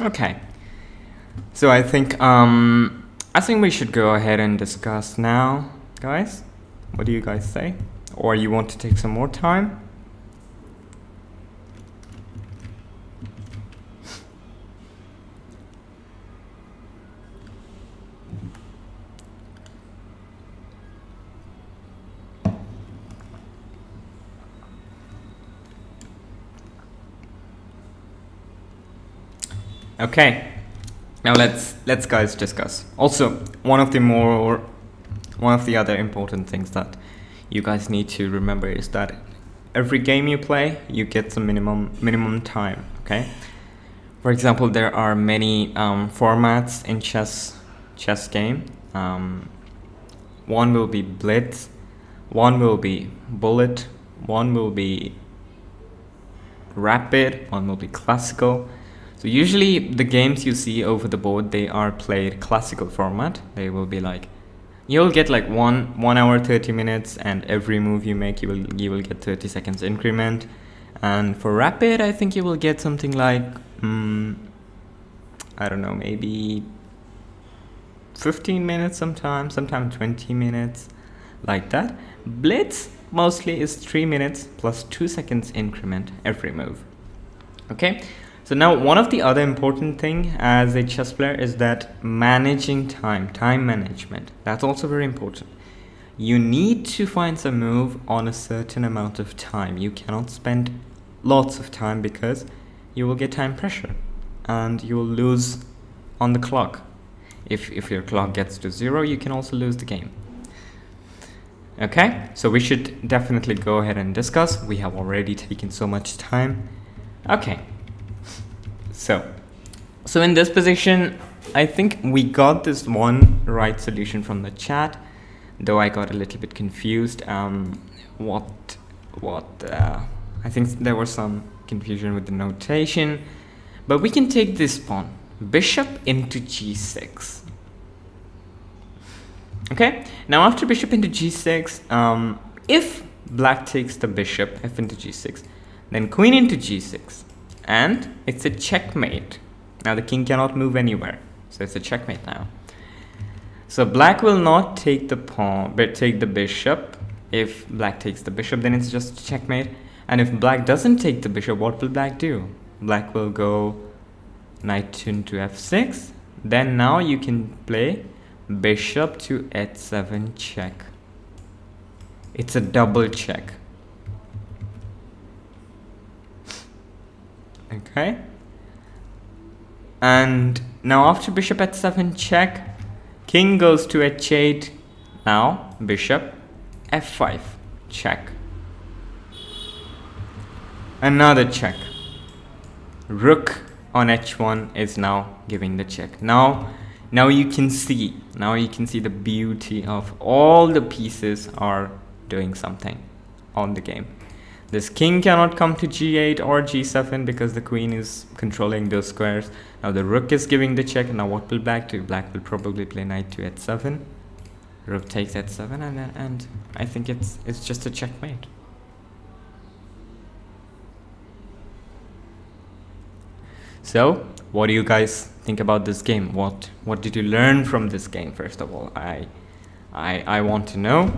Okay, so I think we should go ahead and discuss now, guys. What do you guys say? Or you want to take some more time? Okay, now let's guys discuss. Also, one of the other important things that you guys need to remember is that every game you play, you get some minimum time. Okay. For example, there are many formats in chess game. One will be blitz, one will be bullet, one will be rapid, one will be classical. So usually the games you see over the board, they are played classical format. They will be like, you'll get like 1 hour 30 minutes, and every move you make, you will get 30 seconds increment. And for rapid, I think you will get something like I don't know, maybe 15 minutes sometimes 20 minutes, like that. Blitz mostly is 3 minutes plus 2 seconds increment every move. Okay. So now one of the other important thing as a chess player is that managing time management. That's also very important. You need to find some move on a certain amount of time. You cannot spend lots of time because you will get time pressure and you will lose on the clock. If your clock gets to 0, you can also lose the game. Okay, so we should definitely go ahead and discuss. We have already taken so much time. Okay. So in this position, I think we got this one right solution from the chat, though I got a little bit confused. I think there was some confusion with the notation, but we can take this pawn, bishop into g6. Okay, now after bishop into g6, if black takes the bishop, f into g6, then queen into g6. And it's a checkmate. Now the king cannot move anywhere, so it's a checkmate now. So black will not take the pawn, but take the bishop. If black takes the bishop, then it's just a checkmate. And if black doesn't take the bishop, what will black do? Black will go knight into f6. Then now you can play bishop to h7 check. It's a double check. Okay, and now after bishop h7 check, king goes to h8. Now bishop f5 check. Another check. Rook on h1 is now giving the check. Now you can see the beauty of all the pieces are doing something on the game. This king cannot come to g8 or g7 because the queen is controlling those squares. Now the rook is giving the check. Now what will black do? Black will probably play knight to h7. Rook takes h7, and I think it's just a checkmate. So, what do you guys think about this game? What did you learn from this game? First of all, I want to know.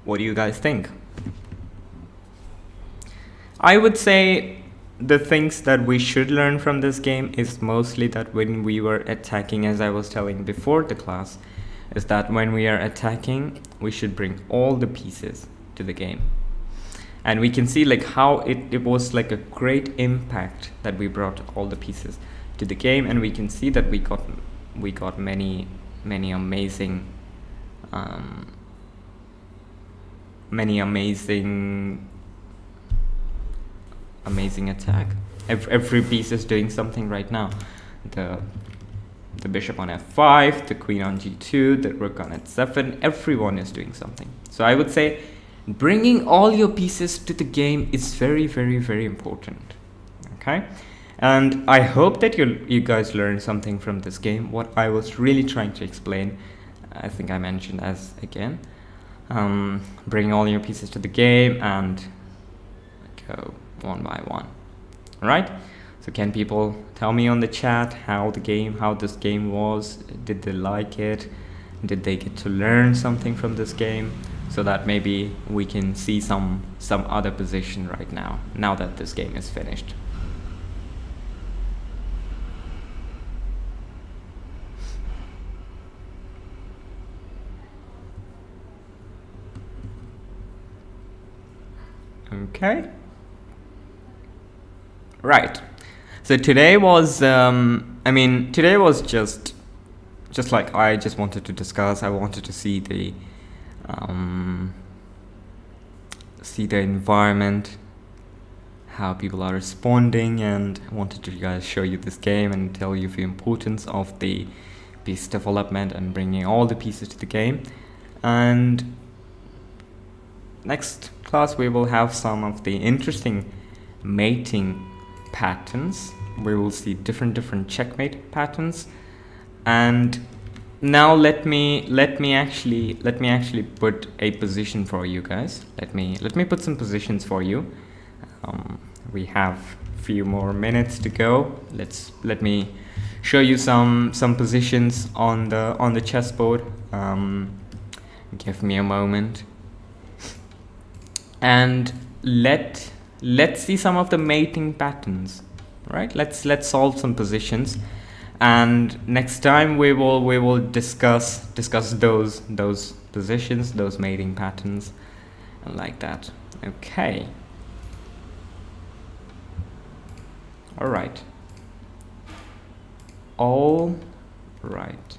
What do you guys think? I would say the things that we should learn from this game is mostly that when we were attacking, as I was telling before the class, is that when we are attacking, we should bring all the pieces to the game. And we can see like how it was like a great impact that we brought all the pieces to the game, and we can see that we got many amazing amazing attack. Every piece is doing something right now. The bishop on f5, the queen on g2, the rook on h7, everyone is doing something. So I would say bringing all your pieces to the game is very important. Okay, and I hope that you guys learned something from this game. What I was really trying to explain, I think I mentioned as again, bring all your pieces to the game and go one by one. All right, so can people tell me on the chat how this game was? Did they like it? Did they get to learn something from this game? So that maybe we can see some other position right now that this game is finished. Okay. Right. So today was today was just like I just wanted to discuss. I wanted to see the environment, how people are responding, and I wanted to guys show you this game and tell you the importance of the piece development and bringing all the pieces to the game. And next class we will have some of the interesting mating patterns. We will see different checkmate patterns. And now let me actually put a position for you guys. Let me put some positions for you. We have a few more minutes to go. Let me show you some positions on the chessboard. Give me a moment. And let's see some of the mating patterns. Right? Let's solve some positions. And next time we will discuss those positions, those mating patterns, and like that. Okay. All right. All right.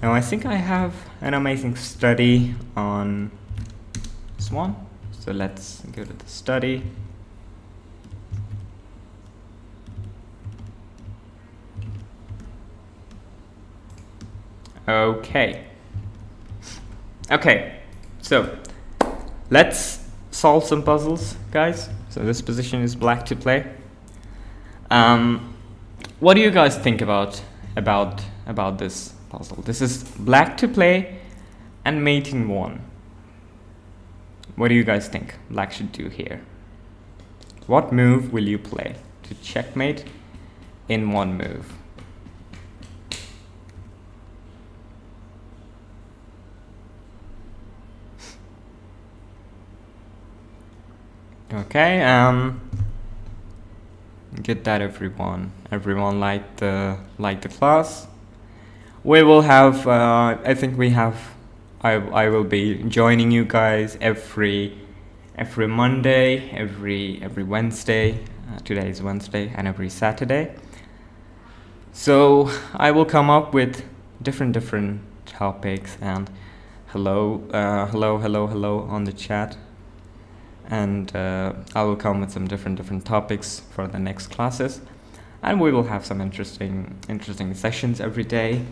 Now I think I have an amazing study on this one. So let's go to the study. Okay, so let's solve some puzzles, guys. So this position is black to play. What do you guys think about this puzzle? This is black to play and mating 1. What do you guys think black should do here? What move will you play to checkmate in 1 move? Okay, get that everyone liked the class. We will have I think we have I will be joining you guys every Monday, every Wednesday. Today is Wednesday, and every Saturday. So I will come up with different topics, and hello on the chat. And I will come with some different topics for the next classes, and we will have some interesting sessions every day.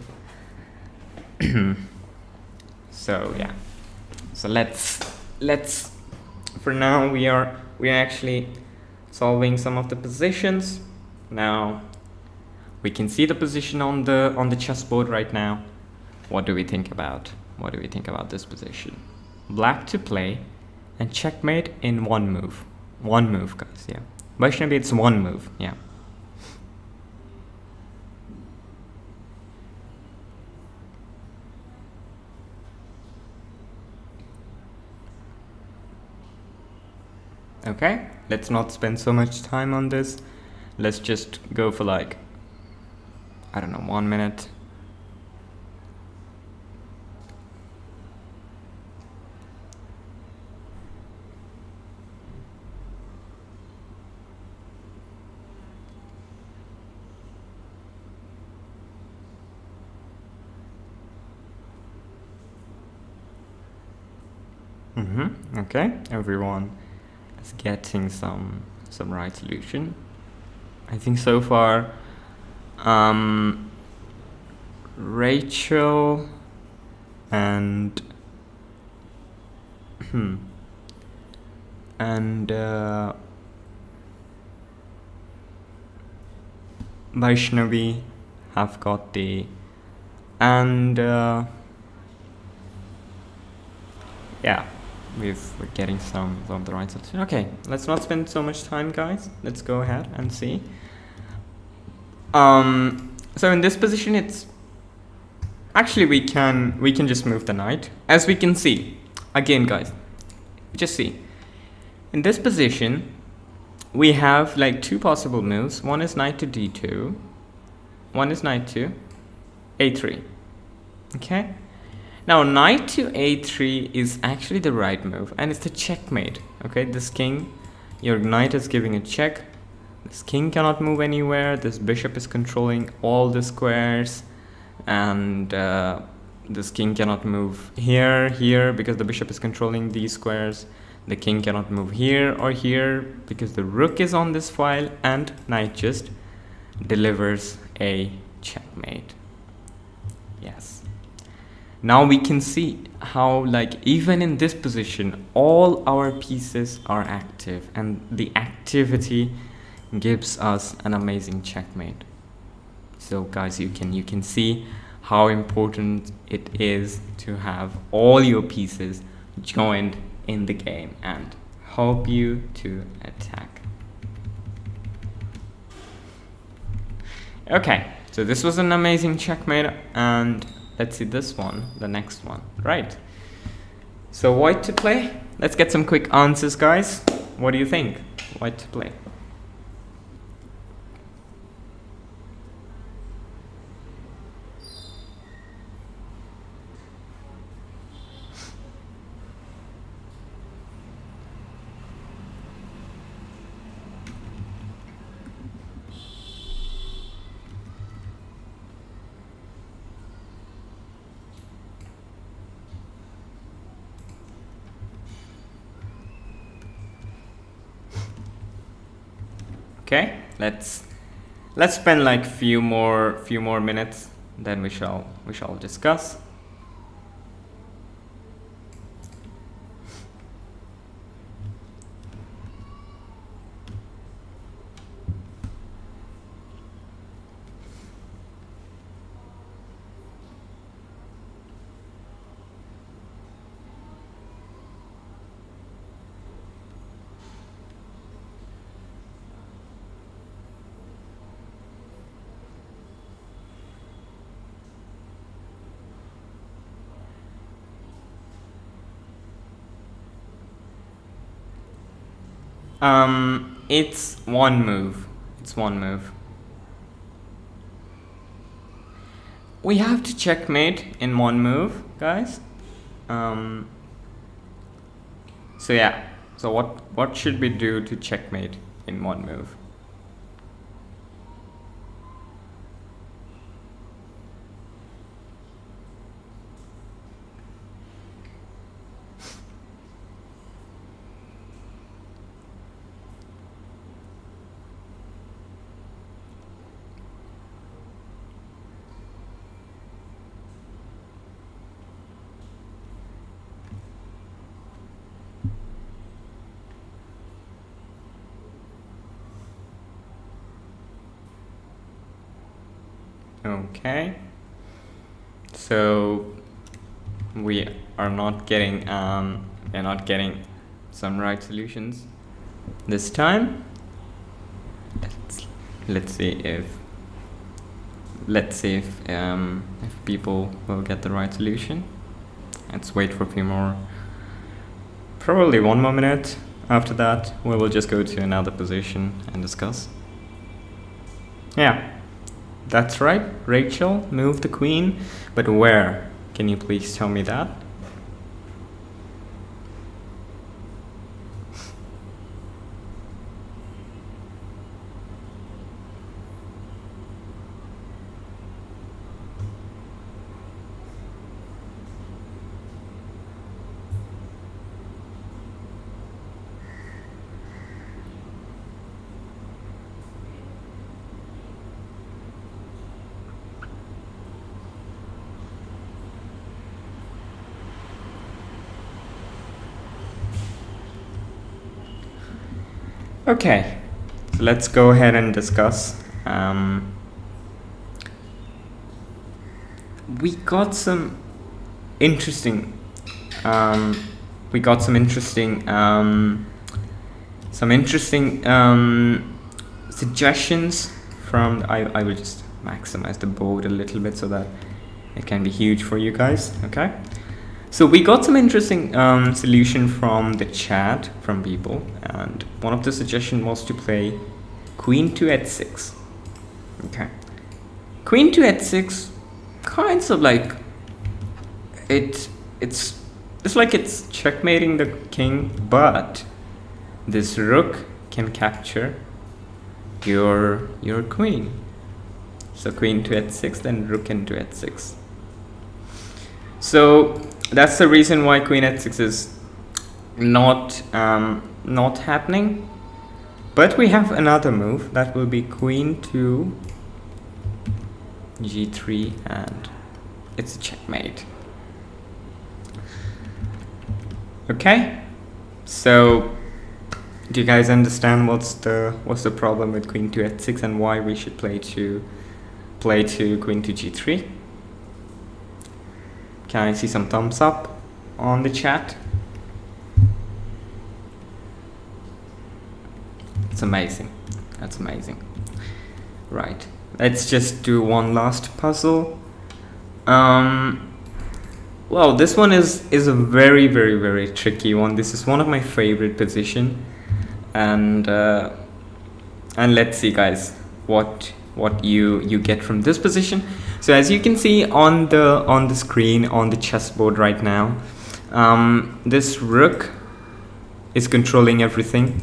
So yeah, so let's for now we are actually solving some of the positions. Now we can see the position on the chessboard right now. What do we think about this position? black to play, and checkmate in one move. One move, guys, yeah. Vaishnavi, it's one move, yeah. Okay, let's not spend so much time on this. Let's just go for like, I don't know, 1 minute. Okay, everyone is getting some right solution. I think so far, Rachel and Vaishnavi have got the, and yeah, we're getting some of the right solution. Okay, let's not spend so much time, guys. Let's go ahead and see. So in this position, it's actually we can just move the knight. As we can see, again, guys, just see. In this position, we have like two possible moves. One is knight to d2. One is knight to a3. Okay. Now knight to a3 is actually the right move, and it's the checkmate. Okay, this king, your knight is giving a check. This king cannot move anywhere. This bishop is controlling all the squares, and this king cannot move here, because the bishop is controlling these squares. The king cannot move here or here because the rook is on this file, and knight just delivers a checkmate. Yes. Now we can see how, like, even in this position, all our pieces are active, and the activity gives us an amazing checkmate. So guys, you can see how important it is to have all your pieces joined in the game and help you to attack. Okay, so this was an amazing checkmate, and let's see this one, the next one, right? So white to play. Let's get some quick answers, guys. What do you think? White to play. Okay, let's spend like few more minutes, then we shall discuss. It's one move. It's one move. We have to checkmate in one move, guys. So yeah. So what should we do to checkmate in one move? Okay, so we are not getting some right solutions this time. Let's see if people will get the right solution. Let's wait for a few more, probably 1 more minute. After that, we will just go to another position and discuss. Yeah, that's right. Rachel moved the queen, but where? Can you please tell me that? Okay, so let's go ahead and discuss. We got some interesting suggestions from. I will just maximize the board a little bit so that it can be huge for you guys. Okay. So we got some interesting solution from the chat from people, and one of the suggestions was to play queen to h6. Okay, queen to h6, kinds of like it's like it's checkmating the king, but this rook can capture your queen. So queen to h6, then rook into h6. So that's the reason why queen h6 is not happening. But we have another move that will be queen to g3, and it's a checkmate. Okay, so do you guys understand what's the problem with queen to h6 and why we should play to queen to g3? Can I see some thumbs up on the chat? It's amazing. That's amazing. Right. Let's just do one last puzzle. Well, this one is a very, very, very tricky one. This is one of my favorite position, and let's see, guys, what you get from this position. So as you can see on the screen on the chessboard right now, this rook is controlling everything.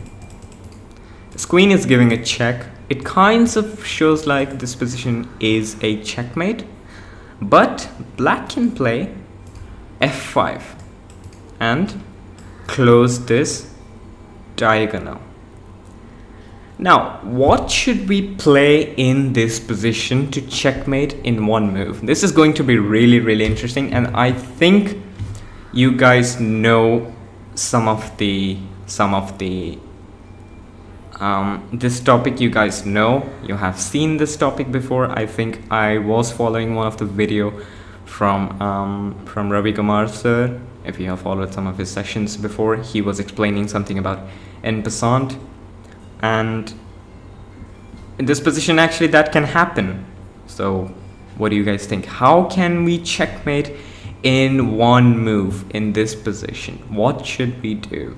This queen is giving a check. It kind of shows like this position is a checkmate, but black can play f5 and close this diagonal. Now, what should we play in this position to checkmate in one move? This is going to be really, really interesting, and I think you guys know some of this topic. You guys know, you have seen this topic before. I think I was following one of the video from Ravi Kumar sir. If you have followed some of his sessions before, he was explaining something about en passant. And in this position, actually, that can happen. So what do you guys think? How can we checkmate in one move in this position? What should we do?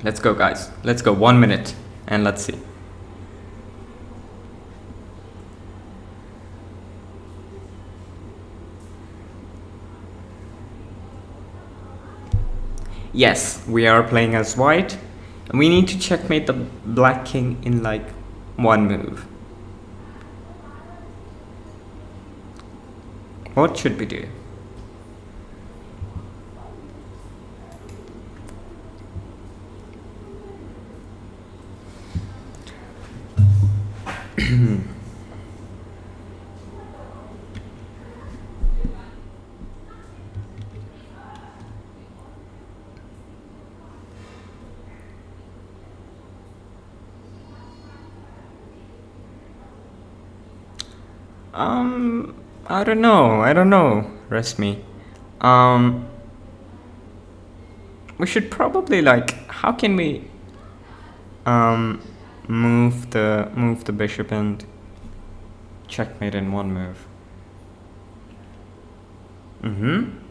Let's go, guys. Let's go. 1 minute and let's see. Yes, we are playing as white, and we need to checkmate the black king in like one move. What should we do? I don't know, Resmi. We should probably, like, how can we move the bishop and checkmate in one move?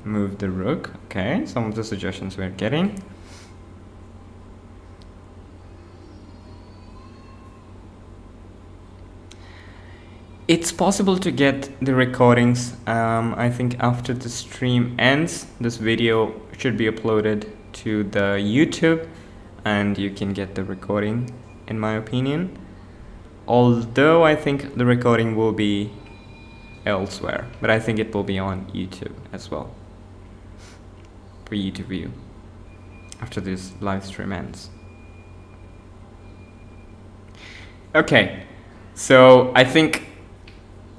Move the rook. Okay, some of the suggestions we're getting. It's possible to get the recordings. I think after the stream ends, this video should be uploaded to the YouTube and you can get the recording, in my opinion. Although I think the recording will be elsewhere, but I think it will be on YouTube as well for you to view after this live stream ends. Okay, so I think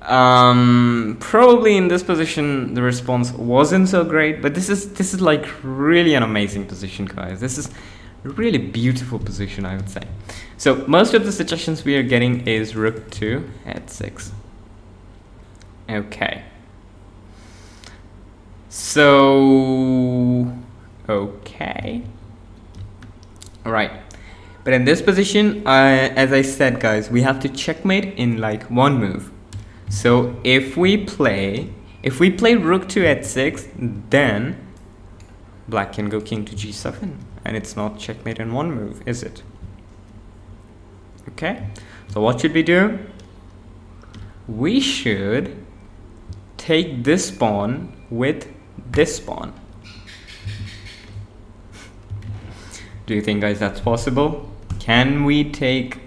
probably in this position the response wasn't so great, but this is like really an amazing position, guys. This is a really beautiful position, I would say. So most of the suggestions we are getting is rook to h6. Okay, so okay, all right. But in this position, as I said, guys, we have to checkmate in like one move. So if we play rook to h6, then black can go king to g7, and it's not checkmate in one move, is it? Okay, so what should we do? We should take this pawn with this pawn. Do you think, guys, that's possible? Can we take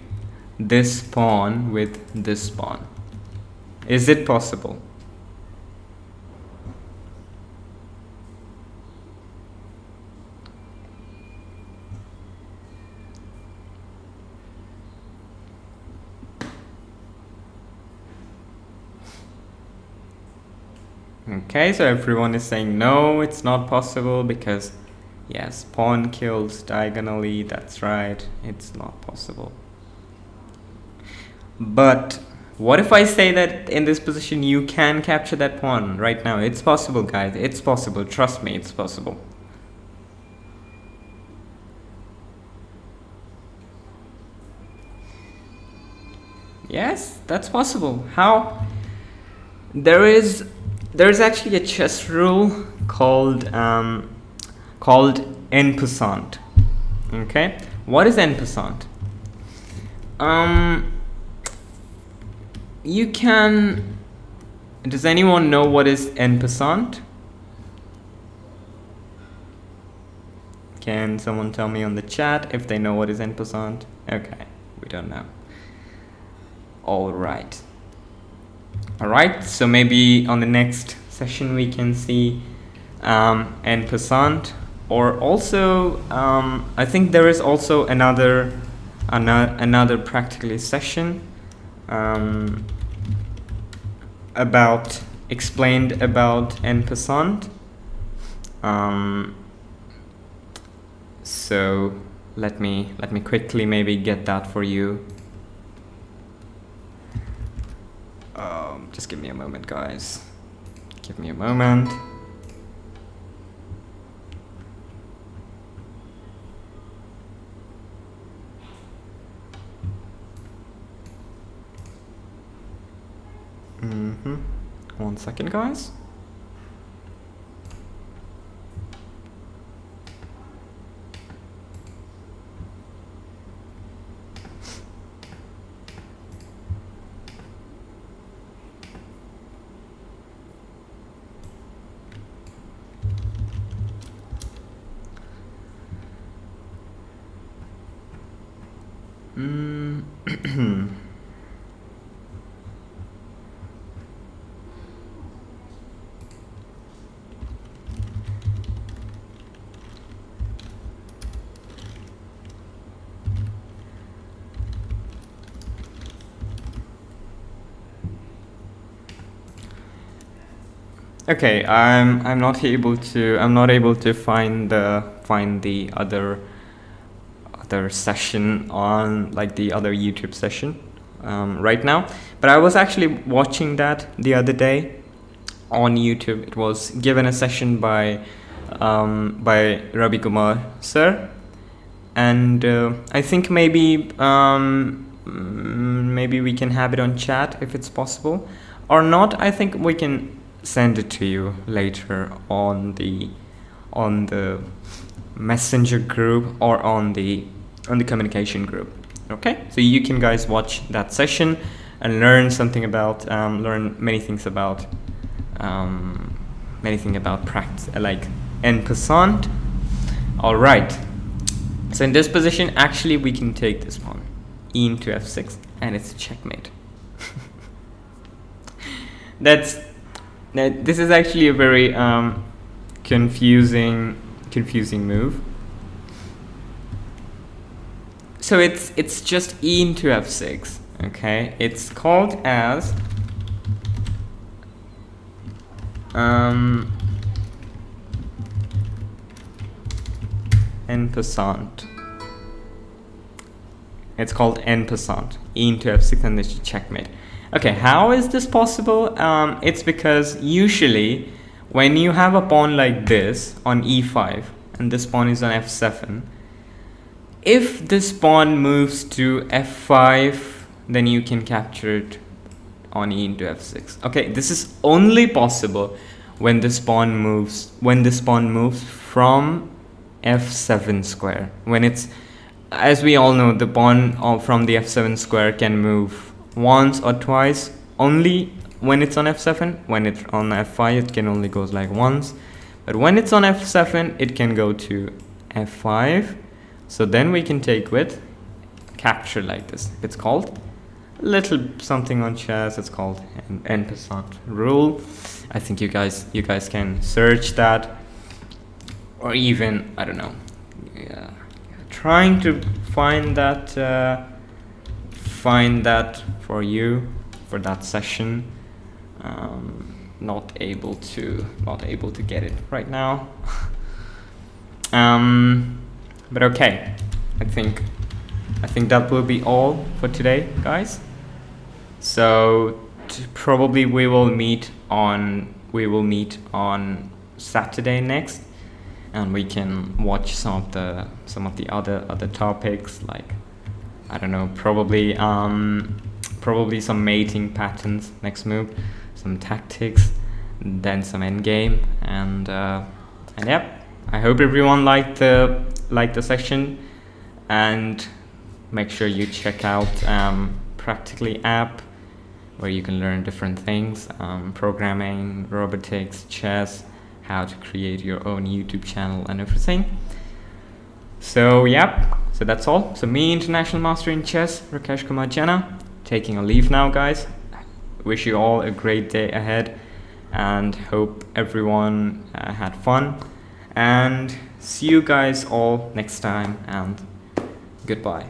this pawn with this pawn? Is it possible? Okay, so everyone is saying no, it's not possible because, yes, pawn kills diagonally, that's right, it's not possible. But what if I say that in this position you can capture that pawn right now? It's possible, guys, it's possible, trust me, it's possible. Yes, that's possible. How? There's actually a chess rule called en passant. Okay, what is en passant? You can. Does anyone know what is en passant? Can someone tell me on the chat if they know what is en passant? Okay, we don't know. All right. Alright, so maybe on the next session we can see en passant, or also I think there is also another practically session explained about en passant. So let me quickly maybe get that for you. Just give me a moment, guys. Give me a moment. One second, guys. Okay, I'm not able to find the other session on, like, the other YouTube session right now, But I was actually watching that the other day on YouTube. It was given a session by Ravi Kumar sir, and I think maybe we can have it on chat if it's possible, or not. I think we can send it to you later on the messenger group or on the communication group. Okay, so you can guys watch that session and learn something about learn many things about practice, like en passant. All right, so in this position actually we can take this pawn e into f6 and it's checkmate. This is actually a very confusing move. So it's just e into f6. Okay, it's called as en passant. It's called en passant, e into f6 and this checkmate. Okay, how is this possible? It's because usually when you have a pawn like this on e5 and this pawn is on f7, if this pawn moves to f5, then you can capture it on e into f6. Okay, this is only possible when this pawn moves from f7 square. When it's, as we all know, the pawn from the f7 square can move once or twice only when it's on f7. When it's on f5 it can only go like once, but when it's on f7 it can go to f5. So then we can take with capture like this. It's called little something on chess. It's called an en passant rule. I think you guys can search that, or even, I don't know, trying to find that for you for that session. Not able to get it right now. But okay, I think that will be all for today, guys. So probably we will meet on Saturday next, and we can watch some of the other topics, like, I don't know, probably some mating patterns next move, some tactics, then some endgame, and yep. I hope everyone liked the session, and make sure you check out Practically app, where you can learn different things, programming, robotics, chess, how to create your own YouTube channel and everything. So yep, so that's all. So me, International Master in Chess, Rakesh Kumar Jana, taking a leave now, guys. Wish you all a great day ahead, and hope everyone had fun, and see you guys all next time, and goodbye.